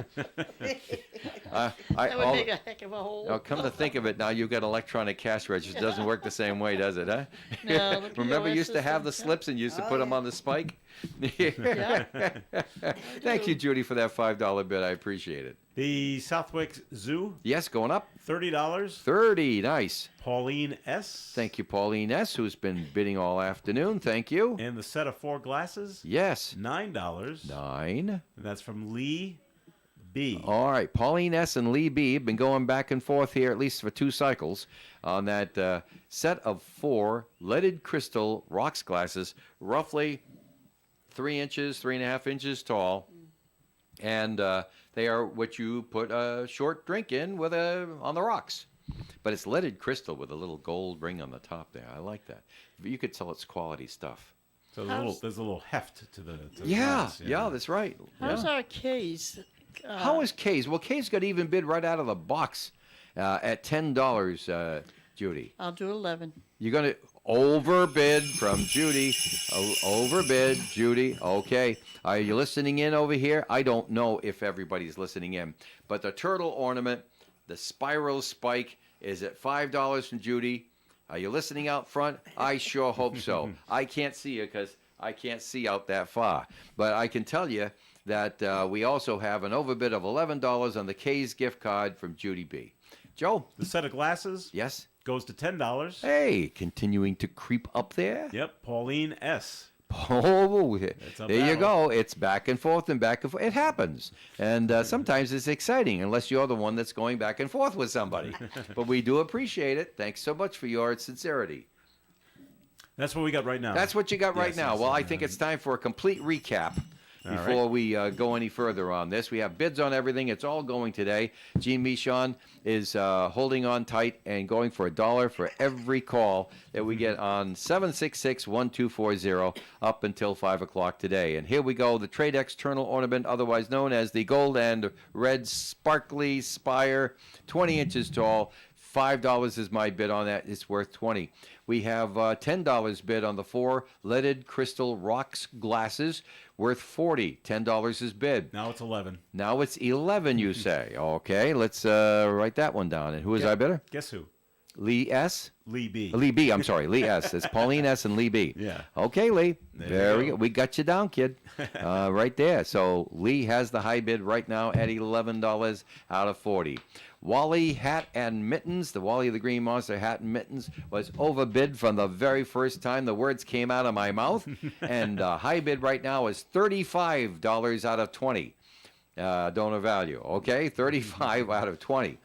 That would make a heck of a hole. Now, come to think of it, now you've got electronic cash register. It doesn't work the same way, does it, huh? No, the Remember you POS used to have the system, slips and you used to Oh, put them yeah. on the spike? Yeah. Thank you, Judy, for that $5 bid. I appreciate it. The Southwick Zoo, Yes, going up. $30. 30, nice. Pauline S. Thank you, Pauline S., who's been bidding all afternoon. Thank you. And the set of 4 glasses, Yes, $9. 9. And that's from Lee B. All right, Pauline S. and Lee B. have been going back and forth here at least for 2 cycles on that set of 4 leaded crystal rocks glasses, roughly 3 inches, 3.5 inches tall. And they are what you put a short drink in with on the rocks. But it's leaded crystal with a little gold ring on the top there. I like that. You could tell it's quality stuff. So there's a little heft to the Yeah, glass, yeah, that's right. How's Yeah. our case? How is Kay's? Well, Kay's got even bid right out of the box at $10, Judy. I'll do 11. You're going to overbid from Judy. Overbid, Judy. Okay. Are you listening in over here? I don't know if everybody's listening in. But the turtle ornament, the spiral spike, is at $5 from Judy. Are you listening out front? I sure hope so. I can't see you because I can't see out that far. But I can tell you that we also have an overbid of $11 on the K's gift card from Judy B. Joe? The set of glasses Yes? goes to $10. Hey, continuing to creep up there. Yep, Pauline S. Oh, a there you battle. go. It's back and forth and back and forth. It happens. And sometimes it's exciting, unless you're the one that's going back and forth with somebody. But we do appreciate it. Thanks so much for your sincerity. That's what we got right now. That's what you got right Yes, now. yes, Well, I yes. think it's time for a complete recap All before right. we go any further on this. We have bids on everything. It's all going today. Gene Michon is holding on tight and going for $1 for every call that we get on 766-1240 up until 5 o'clock today. And here we go. The Trade External Ornament, otherwise known as the gold and red sparkly spire, 20 inches tall. $5 is my bid on that. It's worth 20. We have $10 bid on the 4 leaded crystal rocks glasses, worth 40. $10 is bid. Now it's 11. Now it's 11, you say. Okay, let's write that one down. And who is our bidder? Guess who? Lee S. Lee B. Lee B. I'm sorry, Lee S. It's Pauline S. and Lee B. Yeah. Okay, Lee. There Very you go. good. We got you down, kid. Right there. So Lee has the high bid right now at $11 out of 40. Wally Hat and Mittens, the Wally the Green Monster Hat and Mittens, was overbid from the very first time the words came out of my mouth. And high bid right now is $35 out of 20. Donor value. Okay, 35 out of 20.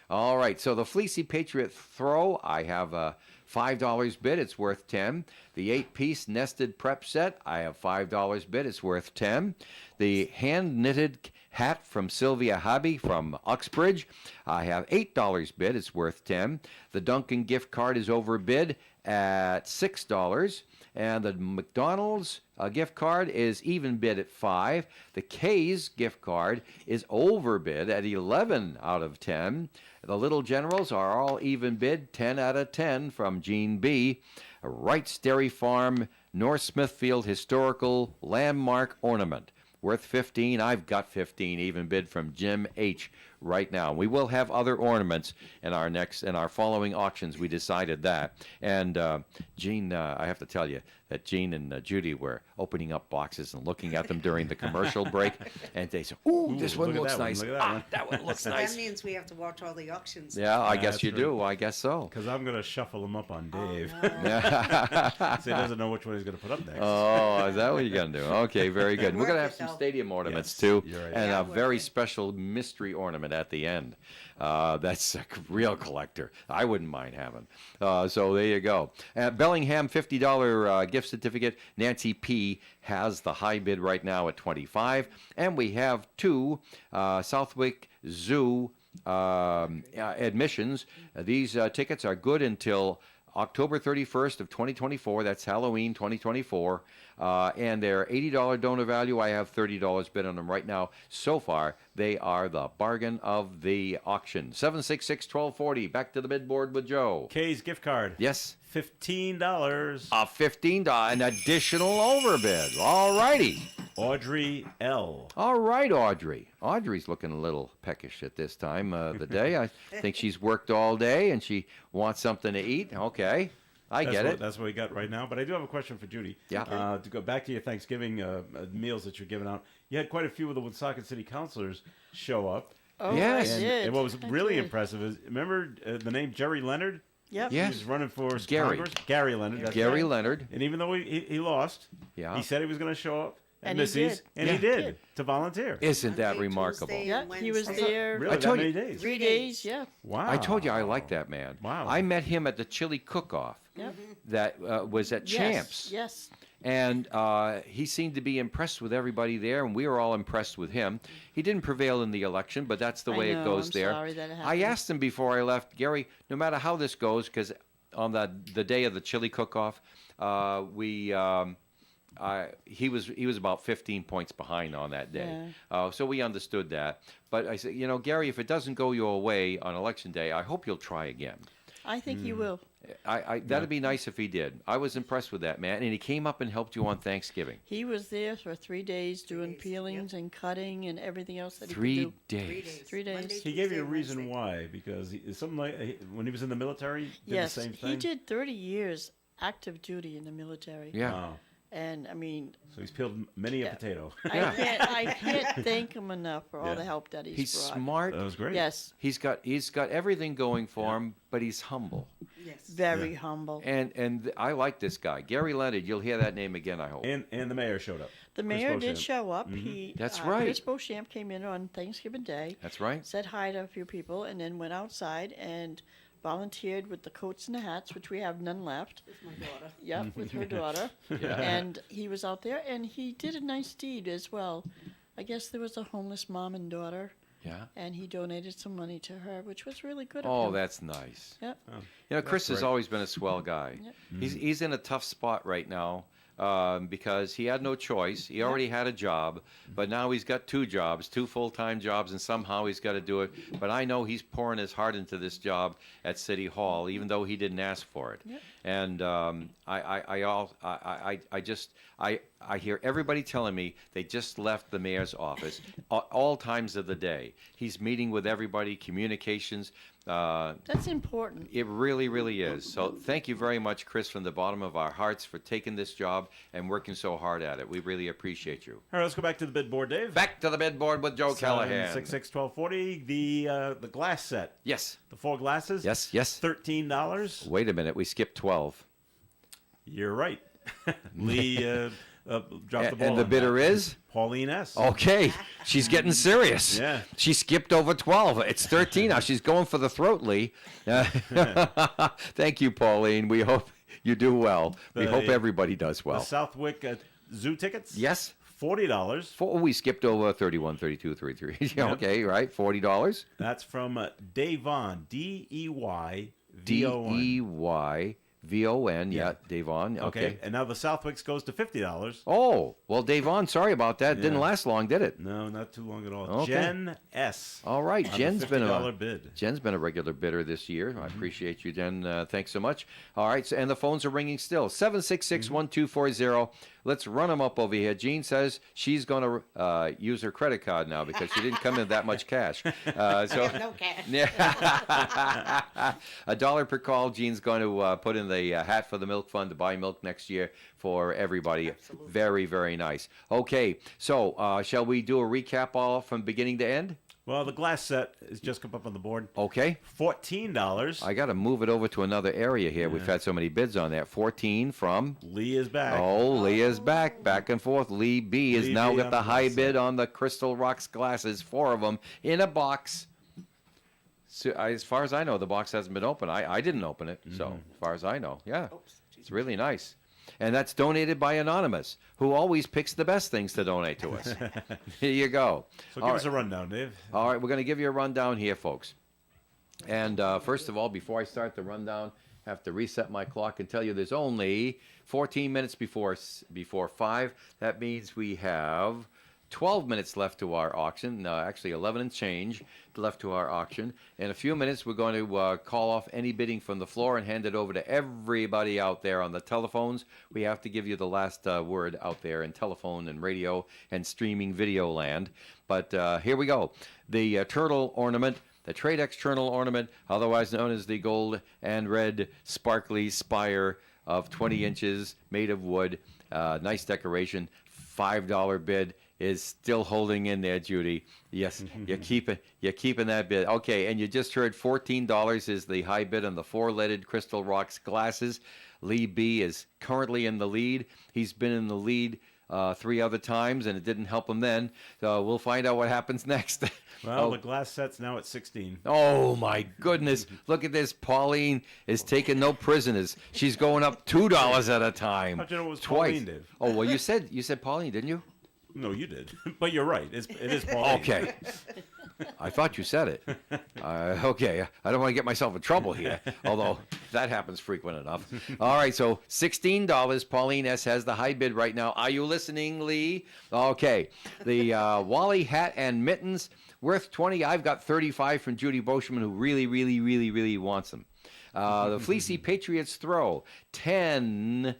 All right, so the Fleecy Patriot Throw, I have a $5 bid. It's worth 10. The 8-piece nested prep set, I have $5 bid. It's worth 10. The hand-knitted hat from Sylvia Hobby from Uxbridge. I have $8 bid. It's worth $10. The Dunkin' gift card is overbid at $6. And the McDonald's gift card is even bid at $5. The K's gift card is overbid at 11 out of 10. The Little Generals are all even bid, 10 out of 10 from Gene B. Wright's Dairy Farm, North Smithfield Historical Landmark Ornament, worth 15. I've got 15 even bid from Jim H. right now. We will have other ornaments in our following auctions. We decided that. And Gene, I have to tell you that Gene and Judy were opening up boxes and looking at them during the commercial break, and they said, "Ooh, this one looks nice. That one looks nice." That means we have to watch all the auctions. Yeah, I guess that's you right. do. I guess so. Because I'm going to shuffle them up on Dave. Oh, So he doesn't know which one he's going to put up next. Oh, is that what you're going to do? Okay, very good. We're going to have Worth it, some though. stadium ornaments, Yes, too, you're right. and Yeah, a worth very it. special mystery ornament at the end. That's a real collector. I wouldn't mind having. So there you go. At Bellingham, $50 gift certificate. Nancy P. has the high bid right now at $25. And we have two Southwick Zoo admissions. These tickets are good until October 31st of 2024. That's Halloween 2024. And they're $80 donor value. I have $30 bid on them right now. So far, they are the bargain of the auction. 766-1240. Back to the bid board with Joe. K's gift card. Yes. $15. A $15, an additional overbid. All righty. Audrey L. All right, Audrey. Audrey's looking a little peckish at this time of the day. I think she's worked all day and she wants something to eat. Okay. I get it. That's what we got right now. But I do have a question for Judy. Yeah. To go back to your Thanksgiving meals that you're giving out, you had quite a few of the Woonsocket City councilors show up. Oh, Yes. I And, did. and what was I really did. impressive is, remember the name Jerry Leonard? Yep. Yeah. He was running for Gary. Congress. Gary Leonard. That's Gary right. Leonard. And even though he lost, Yeah. he said he was going to show up at And he Missy's, did. and Yeah. he did Did. to volunteer. Isn't that Monday, remarkable? Tuesday, Yeah, he was Wednesday. there Really, I told that you- many days? 3 days. Yeah. Wow. I told you I like that man. Wow. I met him at the chili cook-off Yep. that was at Champs. Yes. And he seemed to be impressed with everybody there, and we were all impressed with him. He didn't prevail in the election, but that's the I way know, it goes I'm there. sorry that it I happened. asked him before I left, Gary, no matter how this goes, because on the day of the chili cook-off, he was about 15 points behind on that day. So we understood that. But I said, Gary, if it doesn't go your way on election day, I hope you'll try again. I think he will. That'd be nice if he did. I was impressed with that man, and he came up and helped you on Thanksgiving. He was there for 3 days doing days, peelings and cutting and everything else that he 3 could do. days. 3 days. Monday, He gave you a Tuesday, reason Wednesday. why, because something like when he was in the military, he did Yes, the same thing. he did 30 years active duty in the military. Yeah. Wow. And I mean, So he's peeled many a Yeah. potato. I can't thank him enough for all Yeah. the help that he's He's brought. smart. That was great. Yes, He's got everything going for him, but he's humble. Yes. very humble. And I like this guy, Gary Leonard. You'll hear that name again, I hope. And the mayor showed up. The Chris mayor did Beauchamp. show up. He That's right. Chris Beauchamp came in on Thanksgiving Day, That's right. said hi to a few people, and then went outside and volunteered with the coats and the hats, which we have none left. With my daughter. Yep, with her daughter. And he was out there, and he did a nice deed as well. I guess there was a homeless mom and daughter, Yeah. and he donated some money to her, which was really good Oh, of him. that's nice. Yep. Chris has great. always been a swell guy. Yep. He's in a tough spot right now because he had no choice. He already had a job, but now he's got 2 jobs, 2 full-time jobs, and somehow he's got to do it. But I know he's pouring his heart into this job at City Hall, even though he didn't ask for it. Yep. And I hear everybody telling me they just left the mayor's office all times of the day. He's meeting with everybody, communications. That's important. It really, really is. So thank you very much, Chris, from the bottom of our hearts for taking this job and working so hard at it. We really appreciate you. All right, let's go back to the bid board, Dave. Back to the bid board with Joe Callahan. 766-1240. The glass set. Yes, The 4 glasses. yes, yes. $13. Wait a minute, we skipped 12. You're right. Lee dropped the ball. And the on bidder that. is? Pauline S. Okay, she's getting serious. Yeah. She skipped over 12. It's 13 now. She's going for the throat, Lee. Thank you, Pauline. We hope you do well. We The- hope everybody does The well. Southwick Zoo tickets. Yes? $40. We skipped over 31, 32, 33. Yep. Okay, right. $40. That's from Deyvon, Deyvon. Deyvon, yeah, Deyvon. Okay. And now the Southwicks goes to $50. Oh, well, Deyvon, sorry about that. Didn't Yeah. last long, did it? No, not too long at all. Okay. Jen S. All right, on the Jen's been $50 bid. Jen's been a regular bidder this year. I appreciate you, Jen. Thanks so much. All right, so, and the phones are ringing still. 766-1240. Let's run them up over here. Jean says she's going to use her credit card now because she didn't come in with that much cash. So I have no cash. yeah, $1 per call. Jean's going to put in the hat for the milk fund to buy milk next year for everybody. Absolutely. Very, very nice. Okay, so shall we do a recap all from beginning to end? Well, the glass set has just come up on the board. Okay. $14. I got to move it over to another area here. We've had so many bids on that. 14 from. Lee is back. Oh, Lee is back and forth. Lee B has Lee now B got on the the high glass bid set. on the Crystal Rocks glasses, 4 of them in a box. So, as far as I know, the box hasn't been open. I didn't open it, so as far as I know, yeah, it's really nice. And that's donated by Anonymous, who always picks the best things to donate to us. Here you go. So All give us right. a rundown, Dave. All right, we're going to give you a rundown here, folks. And first of all, before I start the rundown, I have to reset my clock and tell you there's only 14 minutes before 5. That means we have 12 minutes left to our auction. Actually, 11 and change left to our auction. In a few minutes, we're going to call off any bidding from the floor and hand it over to everybody out there on the telephones. We have to give you the last word out there in telephone and radio and streaming video land. But here we go. The turtle ornament. The Tradex turtle ornament, otherwise known as the gold and red sparkly spire of 20 inches, made of wood. Nice decoration. $5 bid is still holding in there, Judy. Yes, you're keeping that bid. Okay, and you just heard $14 is the high bid on the 4-leaded Crystal Rocks glasses. Lee B is currently in the lead. He's been in the lead 3 other times, and it didn't help him then. So we'll find out what happens next. Well, the glass set's now at 16. Oh my goodness! Look at this. Pauline is taking no prisoners. She's going up $2 at a time. How'd you know it was Twice. Pauline, Dave? Oh well, you said Pauline, didn't you? No, you did. But you're right. It is Pauline. Okay. I thought you said it. Okay, I don't want to get myself in trouble here, although that happens frequent enough. All right, so $16. Pauline S. has the high bid right now. Are you listening, Lee? Okay, the Wally hat and mittens, worth $20. I've got $35 from Judy Boschman, who really wants them. The Fleecy Patriots throw, $10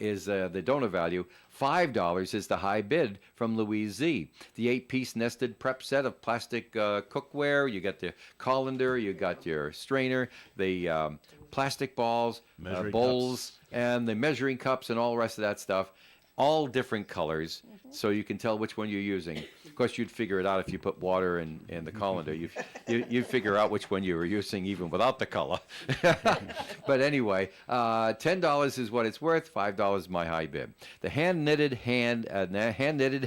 is the donor value. $5 is the high bid from Louise Z. The 8-piece nested prep set of plastic cookware. You got the colander, you got your strainer, the plastic balls, Measuring bowls, cups. and the measuring cups and all the rest of that stuff. All different colors, so you can tell which one you're using. Of course, you'd figure it out if you put water in the colander. You'd figure out which one you were using even without the color. But anyway, $10 is what it's worth. $5 my high bid. The hand-knitted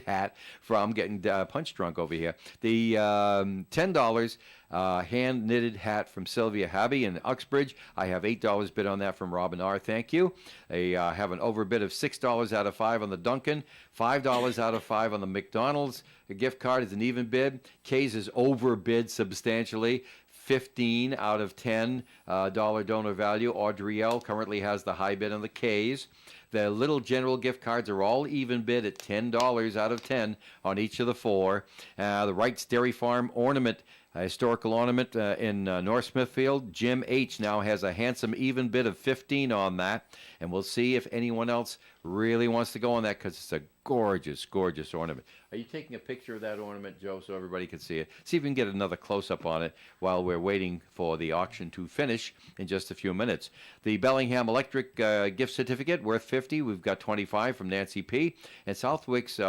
hat from getting punch drunk over here. The $10 hand-knitted hat from Sylvia Habby in Uxbridge. I have $8 bid on that from Robin R. Thank you. I have an overbid of $6 out of 5 on the Duncan. $5 out of 5 on the McDonald's. The gift card is an even bid. Kay's is overbid substantially. 15 out of 10 dollar donor value. Audrey L. currently has the high bid on the K's. The Little General gift cards are all even bid at $10 out of 10 on each of the 4. The Wright's Dairy Farm ornament, historical ornament in North Smithfield. Jim H. now has a handsome even bid of 15 on that. And we'll see if anyone else really wants to go on that because it's a gorgeous, gorgeous ornament. Are you taking a picture of that ornament, Joe, so everybody can see it? See if we can get another close-up on it while we're waiting for the auction to finish in just a few minutes. The Bellingham Electric gift certificate worth $50. We've got $25 from Nancy P. And Southwick's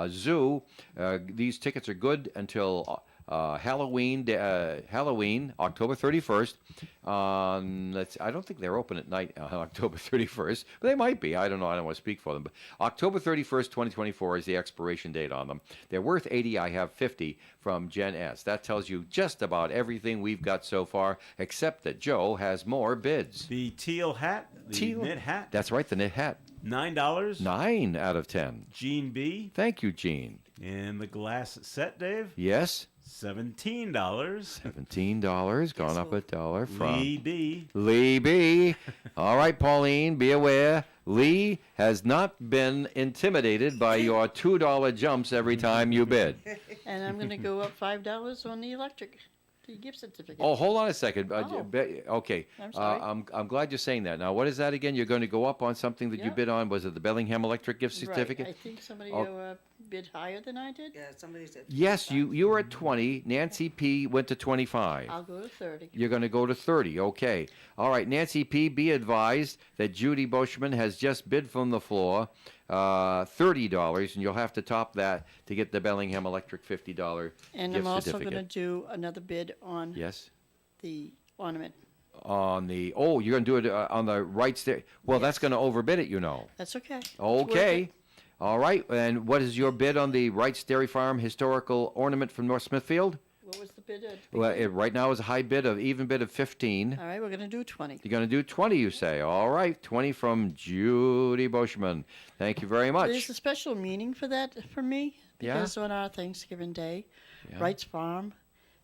Zoo. These tickets are good until Halloween, October 31st. I don't think they're open at night on October 31st, but they might be. I don't know. I don't want to speak for them. But October 31st, 2024 is the expiration date on them. They're worth $80. I have $50 from Jen S. That tells you just about everything we've got so far, except that Joe has more bids. The teal hat, the knit hat. That's right, the knit hat. $9. 9 out of 10. Gene B. Thank you, Gene. And the glass set, Dave. Yes, $17. $17, gone up $1 from Lee B. Lee B. All right, Pauline, be aware. Lee has not been intimidated by your $2 jumps every time you bid. And I'm going to go up $5 on the electric, the gift certificate. Oh, hold on a second. Oh. Okay. I'm sorry. I'm glad you're saying that. Now, what is that again? You're going to go up on something that you Yeah. bid on? Was it the Bellingham Electric gift Right. certificate? I think somebody Oh. bid higher than I did. Yeah, somebody said. Yes, you were at 20. Nancy P. went to 25. I'll go to 30. You're going to go to 30. Okay. All right, Nancy P., be advised that Judy Boschman has just bid from the floor $30, and you'll have to top that to get the Bellingham Electric $50 And gift I'm also going to certificate. do another bid on Yes. the ornament. On the you're going to do it on the right stair. Well, that's going to overbid it, you know. That's okay. It's worth Okay. it. All right. And what is your bid on the Wright's Dairy Farm historical ornament from North Smithfield? What was the bid at? Well, it right now is a high bid of even bid of 15. All right, we're going to do 20. You're going to do 20, you say. All right. 20 from Judy Boschman. Thank you very much. There's a special meaning for that for me Yeah? because on our Thanksgiving Day, Yeah. Wright's Farm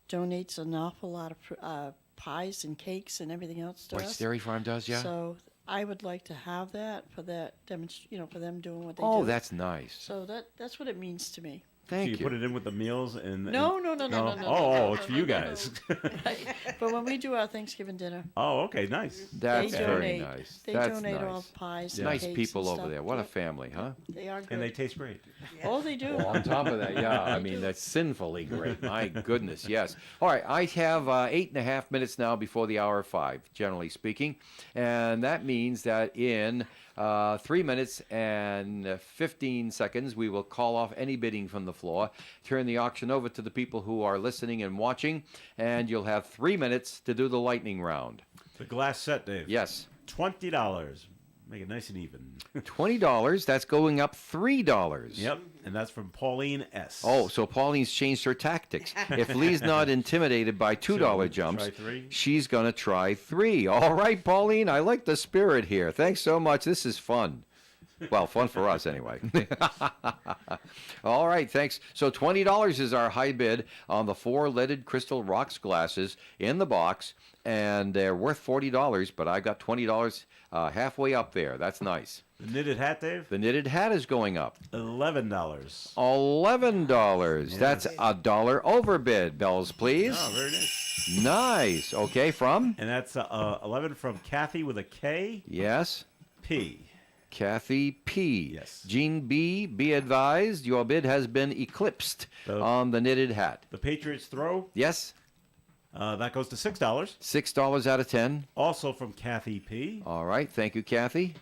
donates an awful lot of pies and cakes and everything else to Wright's us. Dairy Farm does, yeah? So I would like to have that for that for them doing what they Oh, do. that's nice. So that's what it means to me. Thank So you put it in with the meals and No. Oh, no, it's for no, you no, guys. But when we do our Thanksgiving dinner, Oh, okay, nice. That's they very donate. nice. They That's donate all nice. the pies. Yeah. And Nice cakes people and over stuff. there. What a Yep, family, huh? They are good. And they taste great. Oh, they do. Well, on top of that, yeah, I mean, that's sinfully great. My goodness, yes. All right, I have 8.5 minutes now before the hour of 5, generally speaking. And that means that in 3 minutes and 15 seconds, we will call off any bidding from the floor, turn the auction over to the people who are listening and watching, and you'll have 3 minutes to do the lightning round. The glass set, Dave. Yes. $20. Make it nice and even. $20, that's going up $3. Yep. And that's from Pauline S. Oh, so Pauline's changed her tactics. If Lee's not intimidated by $2 jumps, try 3. she's going to try 3. All right, Pauline, I like the spirit here. Thanks so much. This is fun. Well, fun for us anyway. All right, thanks. So $20 is our high bid on the 4 leaded crystal rocks glasses in the box, and they're worth $40, but I got $20 halfway up there. That's nice. The knitted hat, Dave. The knitted hat is going up. $11. $11. That's $1 overbid. Bells, please. Oh, very nice. Nice. Okay, from? And that's 11 from Kathy with a K. Yes. P. Kathy P. Yes. Jean B. Be advised, your bid has been eclipsed on the knitted hat. The Patriots throw. Yes. That goes to $6. $6 out of 10. Also from Kathy P. All right. Thank you, Kathy.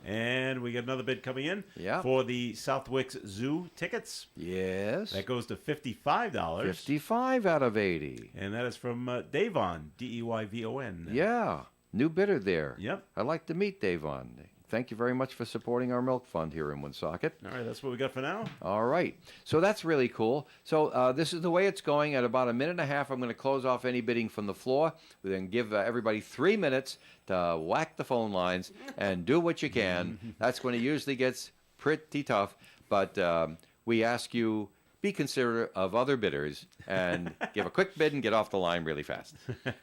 And we got another bid coming in Yeah. for the Southwick Zoo tickets. Yes. That goes to $55. 55 out of 80. And that is from Davon, Deyvon. Yeah. New bidder there. Yep. I'd like to meet Davon. Thank you very much for supporting our milk fund here in Woonsocket. All right, that's what we got for now. All right. So that's really cool. So this is the way it's going. At about a minute and a half, I'm going to close off any bidding from the floor. We then give everybody 3 minutes to whack the phone lines and do what you can. That's when it usually gets pretty tough. But we ask you, be considerate of other bidders and give a quick bid and get off the line really fast.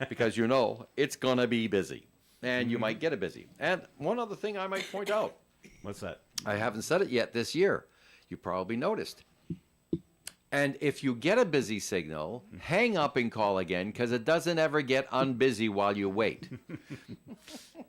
Because you know it's going to be busy. And you might get it busy. And one other thing I might point out. What's that? I haven't said it yet this year. You probably noticed. And if you get a busy signal, hang up and call again because it doesn't ever get unbusy while you wait.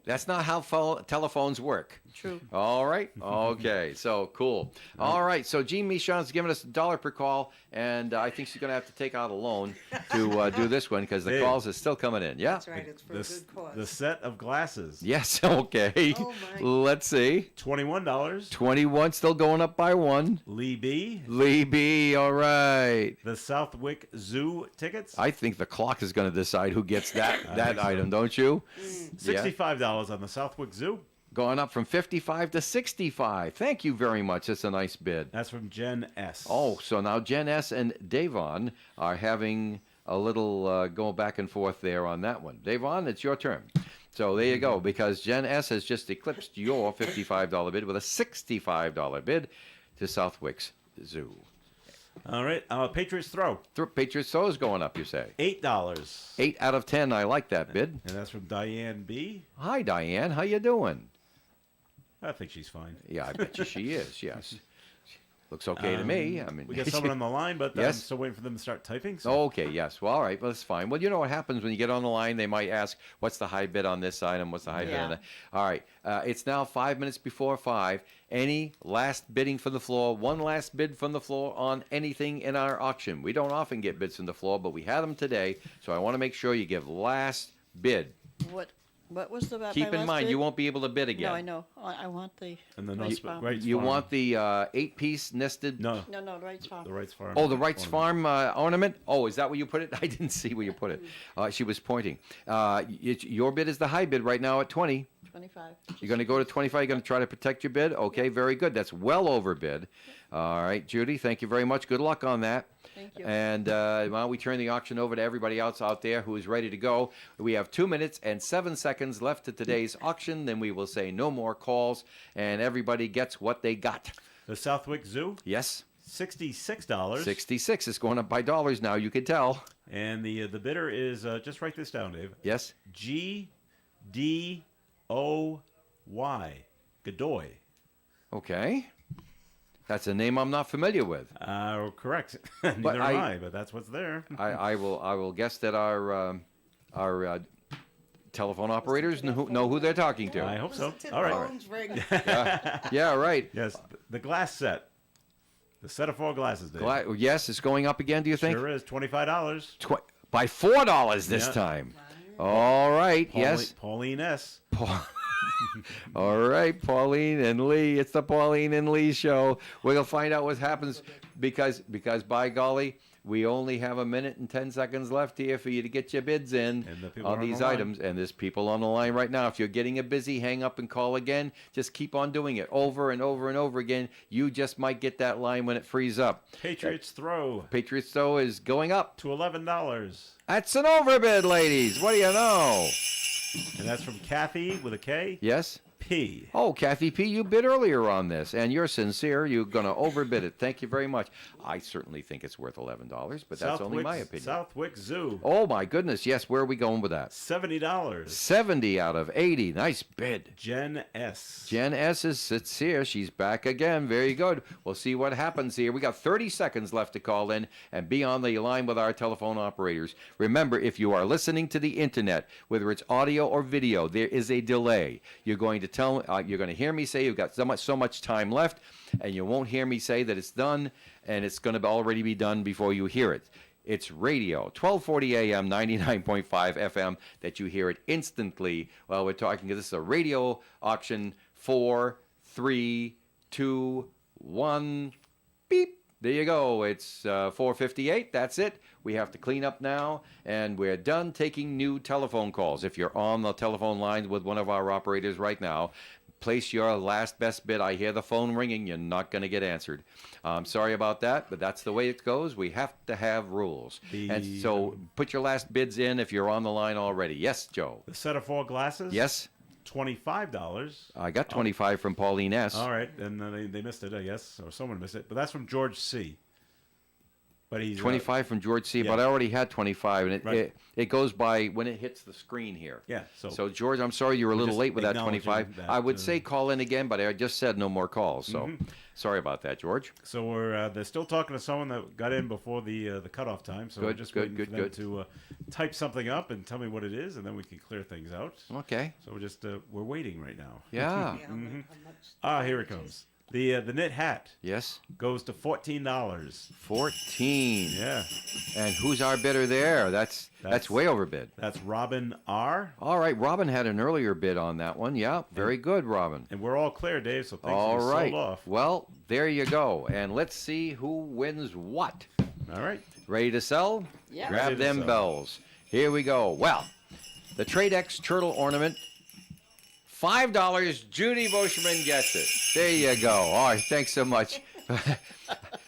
That's not how telephones work. True. All right. Okay. So cool. All right. So Jean Michon's giving us $1 per call, and I think she's going to have to take out a loan to do this one because the Hey. calls are still coming in. Yeah. That's right, it's for a good cause. The set of glasses. Yes. Okay. Oh, my. Let's see. $21. 21 still going up by 1. Lee B. Lee B. All right. The Southwick Zoo tickets. I think the clock is going to decide who gets that item, don't you? Yeah. $65 on the Southwick Zoo. Going up from 55 to 65. Thank you very much. That's a nice bid. That's from Jen S. Oh, so now Jen S. and Davon are having a little going back and forth there on that one. Davon, it's your turn. So there you go, because Jen S. has just eclipsed your $55 bid with a $65 bid to Southwick's Zoo. All right. Patriots throw. Patriots Throw is going up, you say? $8. 8 out of 10. I like that bid. And that's from Diane B. Hi, Diane. How you doing? I think she's fine. Yeah, I bet you she is. Yes. Looks okay to me. I mean, We got someone on the line, but I'm Yes? still waiting for them to start typing. So. Okay, yes. Well, all right. Well, that's fine. Well, you know what happens when you get on the line? They might ask, what's the high bid on this item? What's the high bid on Yeah. that? All right. It's now 5 minutes before 5. Any last bidding from the floor? One last bid from the floor on anything in our auction. We don't often get bids from the floor, but we had them today. So I want to make sure you give last bid. What was the? Keep in mind, you won't be able to bid again. No, I know. I want the. And the Wrights notes, Farm. Wrights You Farm. want the 8-piece nested? No, No, Wrights Farm. the Wrights Farm. Oh, the Wrights ornament. Farm ornament? Oh, is that where you put it? I didn't see where you put it. She was pointing. Your bid is the high bid right now at 20. 25. You're going to go to 25. You're going to try to protect your bid? Okay, very good. That's well over bid. All right, Judy, thank you very much. Good luck on that. Thank you. And while we turn the auction over to everybody else out there who is ready to go, we have 2 minutes and 7 seconds left to today's auction. Then we will say no more calls, and everybody gets what they got. The Southwick Zoo, Yes? $66. 66 is going up by dollars now, you can tell. And the bidder is, just write this down, Dave. Yes? GDOY. Godoy. Okay. That's a name I'm not familiar with. Correct. Neither am I, but that's what's there. I will guess that our telephone operators know who they're talking to. I hope so. Listen to All the right. phones ring. Yeah, right. Yes, the glass set. The set of 4 glasses, Dave. Yes, it's going up again, do you think? Sure is. $25. By $4 this Yeah. time. All right, yes. Pauline S. All right, Pauline and Lee. It's the Pauline and Lee show. We'll find out what happens because by golly, we only have 1 minute and 10 seconds left here for you to get your bids in And the people are on on these the line. items. And there's people on the line right now. If you're getting it busy, hang up and call again. Just keep on doing it over and over and over again. You just might get that line when it frees up. Patriots throw Patriots, though, is going up. to $11. That's an overbid, ladies. What do you know? And that's from Kathy with a K. Yes? P. Oh, Kathy P., you bid earlier on this, and you're sincere. You're going to overbid it. Thank you very much. I certainly think it's worth $11, but that's only my opinion. Southwick Zoo. Oh, my goodness. Yes, where are we going with that? $70. 70 out of 80. Nice bid. Jen S. Jen S. sits here. She's back again. Very good. We'll see what happens here. We got 30 seconds left to call in and be on the line with our telephone operators. Remember, if you are listening to the internet, whether it's audio or video, there is a delay. You're going to you're going to hear me say you've got so much time left, and you won't hear me say that it's done, and it's going to already be done before you hear it. It's radio, 1240 AM, 99.5 FM, that you hear it instantly while we're talking. This is a radio auction. 4, 3, 2, 1, beep. There you go. It's 4:58. That's it. We have to clean up now, and we're done taking new telephone calls. If you're on the telephone line with one of our operators right now, place your last best bid. I hear the phone ringing. You're not going to get answered. I'm sorry about that, but that's the way it goes. We have to have rules. And so put your last bids in if you're on the line already. Yes, Joe. The set of 4 glasses. Yes? $25. I got 25 from Pauline S. All right, and they missed it, I guess, or someone missed it. But that's from George C. But he's 25 from George C. yeah. But I already had 25, and Right. it goes by when it hits the screen here. Yeah. So George, I'm sorry you were a little just late with that acknowledging 25. that, I would say call in again, but I just said no more calls. So Mm-hmm. sorry about that, George. So we're they're still talking to someone that got in before the cutoff time. So we're Good, just good, waiting good, for them to type something up and tell me what it is, and then we can clear things out. Okay. So we're just we're waiting right now. Yeah. Yeah, how much- Here it comes. The knit hat Yes. goes to $14. 14. Yeah, And who's our bidder there? That's way over bid. that's Robin R. All right. Robin had an earlier bid on that one. Yeah. Very good, Robin. And we're all clear, Dave. So things All are right. sold off. Well, there you go. And let's see who wins what. All right. Ready to sell? Yeah. Grab Ready to them sell. bells. Here we go. Well, the Tradex turtle ornament, $5. Judy Boschman gets it. There you go. All right, thanks so much.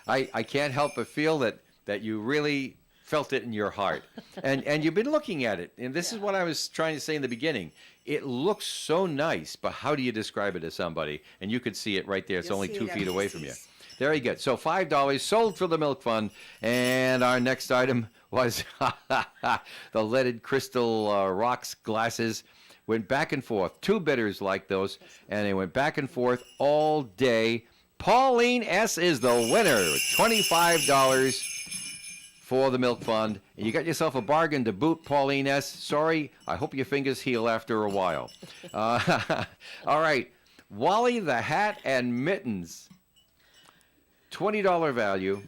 I can't help but feel that you really felt it in your heart. And you've been looking at it. And this is what I was trying to say in the beginning. It looks so nice, but how do you describe it to somebody? And you could see it right there. It's You'll only see 2 it at feet away from you. Macy's. There you go. So $5 sold for the Milk Fund. And our next item was the leaded crystal rocks glasses. Went back and forth. 2 bidders like those, and they went back and forth all day. Pauline S. is the winner. $25 for the Milk Fund. And you got yourself a bargain to boot, Pauline S. Sorry, I hope your fingers heal after a while. All right. Wally the Hat and Mittens. $20 value.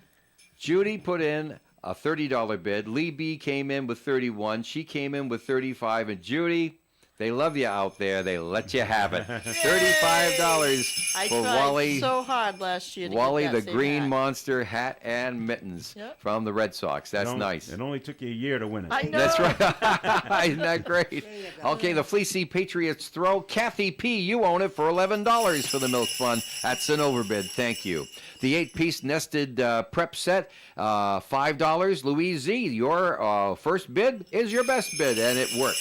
Judy put in a $30 bid. Lee B came in with 31. She came in with 35. And Judy, they love you out there. They let you have it. $35 I for tried Wally. so hard last year to Wally get the that same Green hat. Monster hat and mittens Yep. from the Red Sox. That's It only- nice. It only took you a year to win it. I know. That's right. Isn't that great? you go. Okay, the Fleecy Patriots throw. Kathy P., you own it for $11 for the Milk Fund. That's an overbid. Thank you. The 8-piece nested prep set, $5. Louise Z., your first bid is your best bid, and it worked.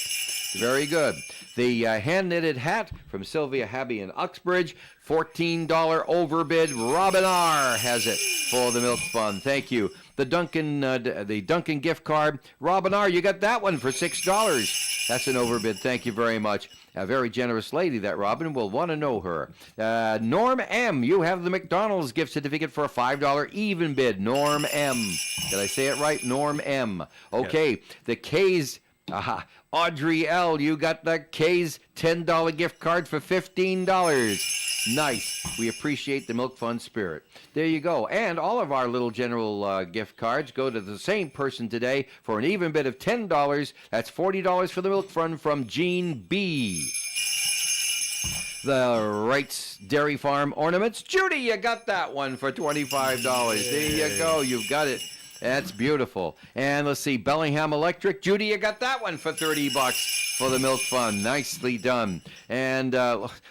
Very good. The hand-knitted hat from Sylvia Habby in Uxbridge, $14 overbid. Robin R. has it for the Milk Fund. Thank you. The Dunkin' gift card. Robin R., you got that one for $6. That's an overbid. Thank you very much. A very generous lady, that Robin. Will want to know her. Norm M., you have the McDonald's gift certificate for a $5 even bid. Norm M. Did I say it right? Norm M. Okay. The K's... Audrey L., you got the K's $10 gift card for $15. Nice. We appreciate the Milk Fund spirit. There you go. And all of our little general gift cards go to the same person today for an even bid of $10. That's $40 for the Milk Fund from Jean B. The Wright's Dairy Farm ornaments. Judy, you got that one for $25. There you go. You've got it. That's beautiful. And let's see, Bellingham Electric. Judy, you got that one for $30 for the Milk Fund. Nicely done. And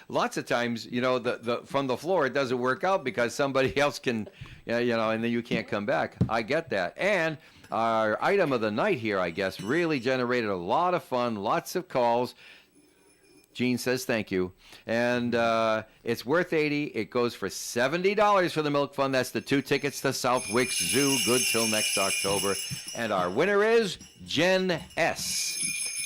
lots of times, you know, the from the floor, it doesn't work out because somebody else can, you know, and then you can't come back. I get that. And our item of the night here, I guess, really generated a lot of fun, lots of calls. Gene says thank you. And it's worth $80. It goes for $70 for the Milk Fund. That's the 2 tickets to Southwick Zoo. Good till next October. And our winner is Jen S.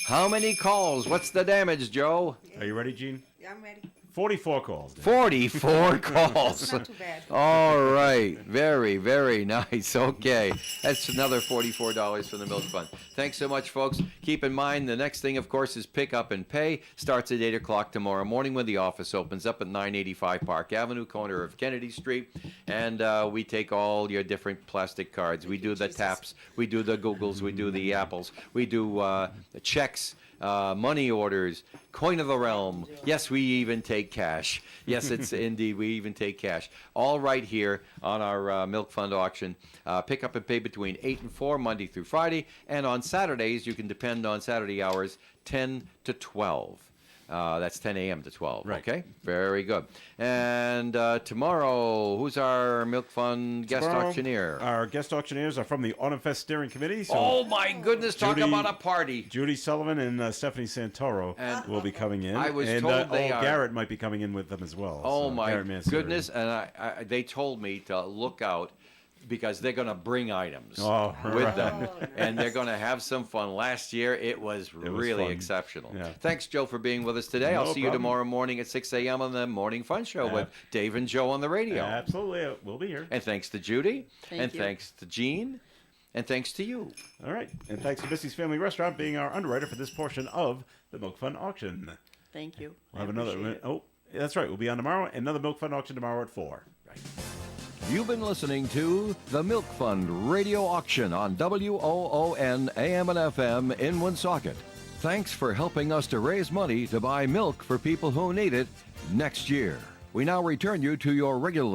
How many calls? What's the damage, Joe? Are you ready, Gene? Yeah, I'm ready. 44 calls. 44 calls. That's not too bad. All right. Very, very nice. Okay. That's another $44 for the Milk Fund. Thanks so much, folks. Keep in mind, the next thing, of course, is Pick Up and Pay. Starts at 8 o'clock tomorrow morning when the office opens up at 985 Park Avenue, corner of Kennedy Street. And we take all your different plastic cards. We do the taps. We do the Googles. We do the Apples. We do the checks. Money orders, coin of the realm. Yes, we even take cash. Yes, it's indeed, we even take cash. All right here on our Milk Fund auction. Pick up and pay between 8 and 4, Monday through Friday. And on Saturdays, you can depend on Saturday hours, 10 to 12. That's 10 a.m. to 12. Right. Okay, very good. And tomorrow, who's our Milk Fund guest Tomorrow, auctioneer? Our guest auctioneers are from the Autumn Fest Steering Committee. So Oh my goodness! Talk Judy- about a party. Judy Sullivan and Stephanie Santoro And- will be coming in. I was and, told they are- Garrett might be coming in with them as well. Oh so my Garrett Mansour. goodness! And they told me to look out because they're going to bring items Oh, with right. them, and they're going to have some fun. Last year, it was was really fun. exceptional. Yeah. Thanks, Joe, for being with us today. I'll No see you problem. tomorrow morning at 6 a.m. on the Morning Fun Show with Dave and Joe on the radio. Absolutely, we'll be here. And thanks to Judy, Thank and you. thanks to Gene, and thanks to you. All right, and thanks to Missy's Family Restaurant being our underwriter for this portion of the Milk Fund auction. Thank you. We'll have I another. appreciate it. Oh, yeah, that's right. We'll be on tomorrow. Another Milk Fund auction tomorrow at 4. You've been listening to the Milk Fund Radio Auction on WOON AM and FM in Woonsocket. Thanks for helping us to raise money to buy milk for people who need it next year. We now return you to your regular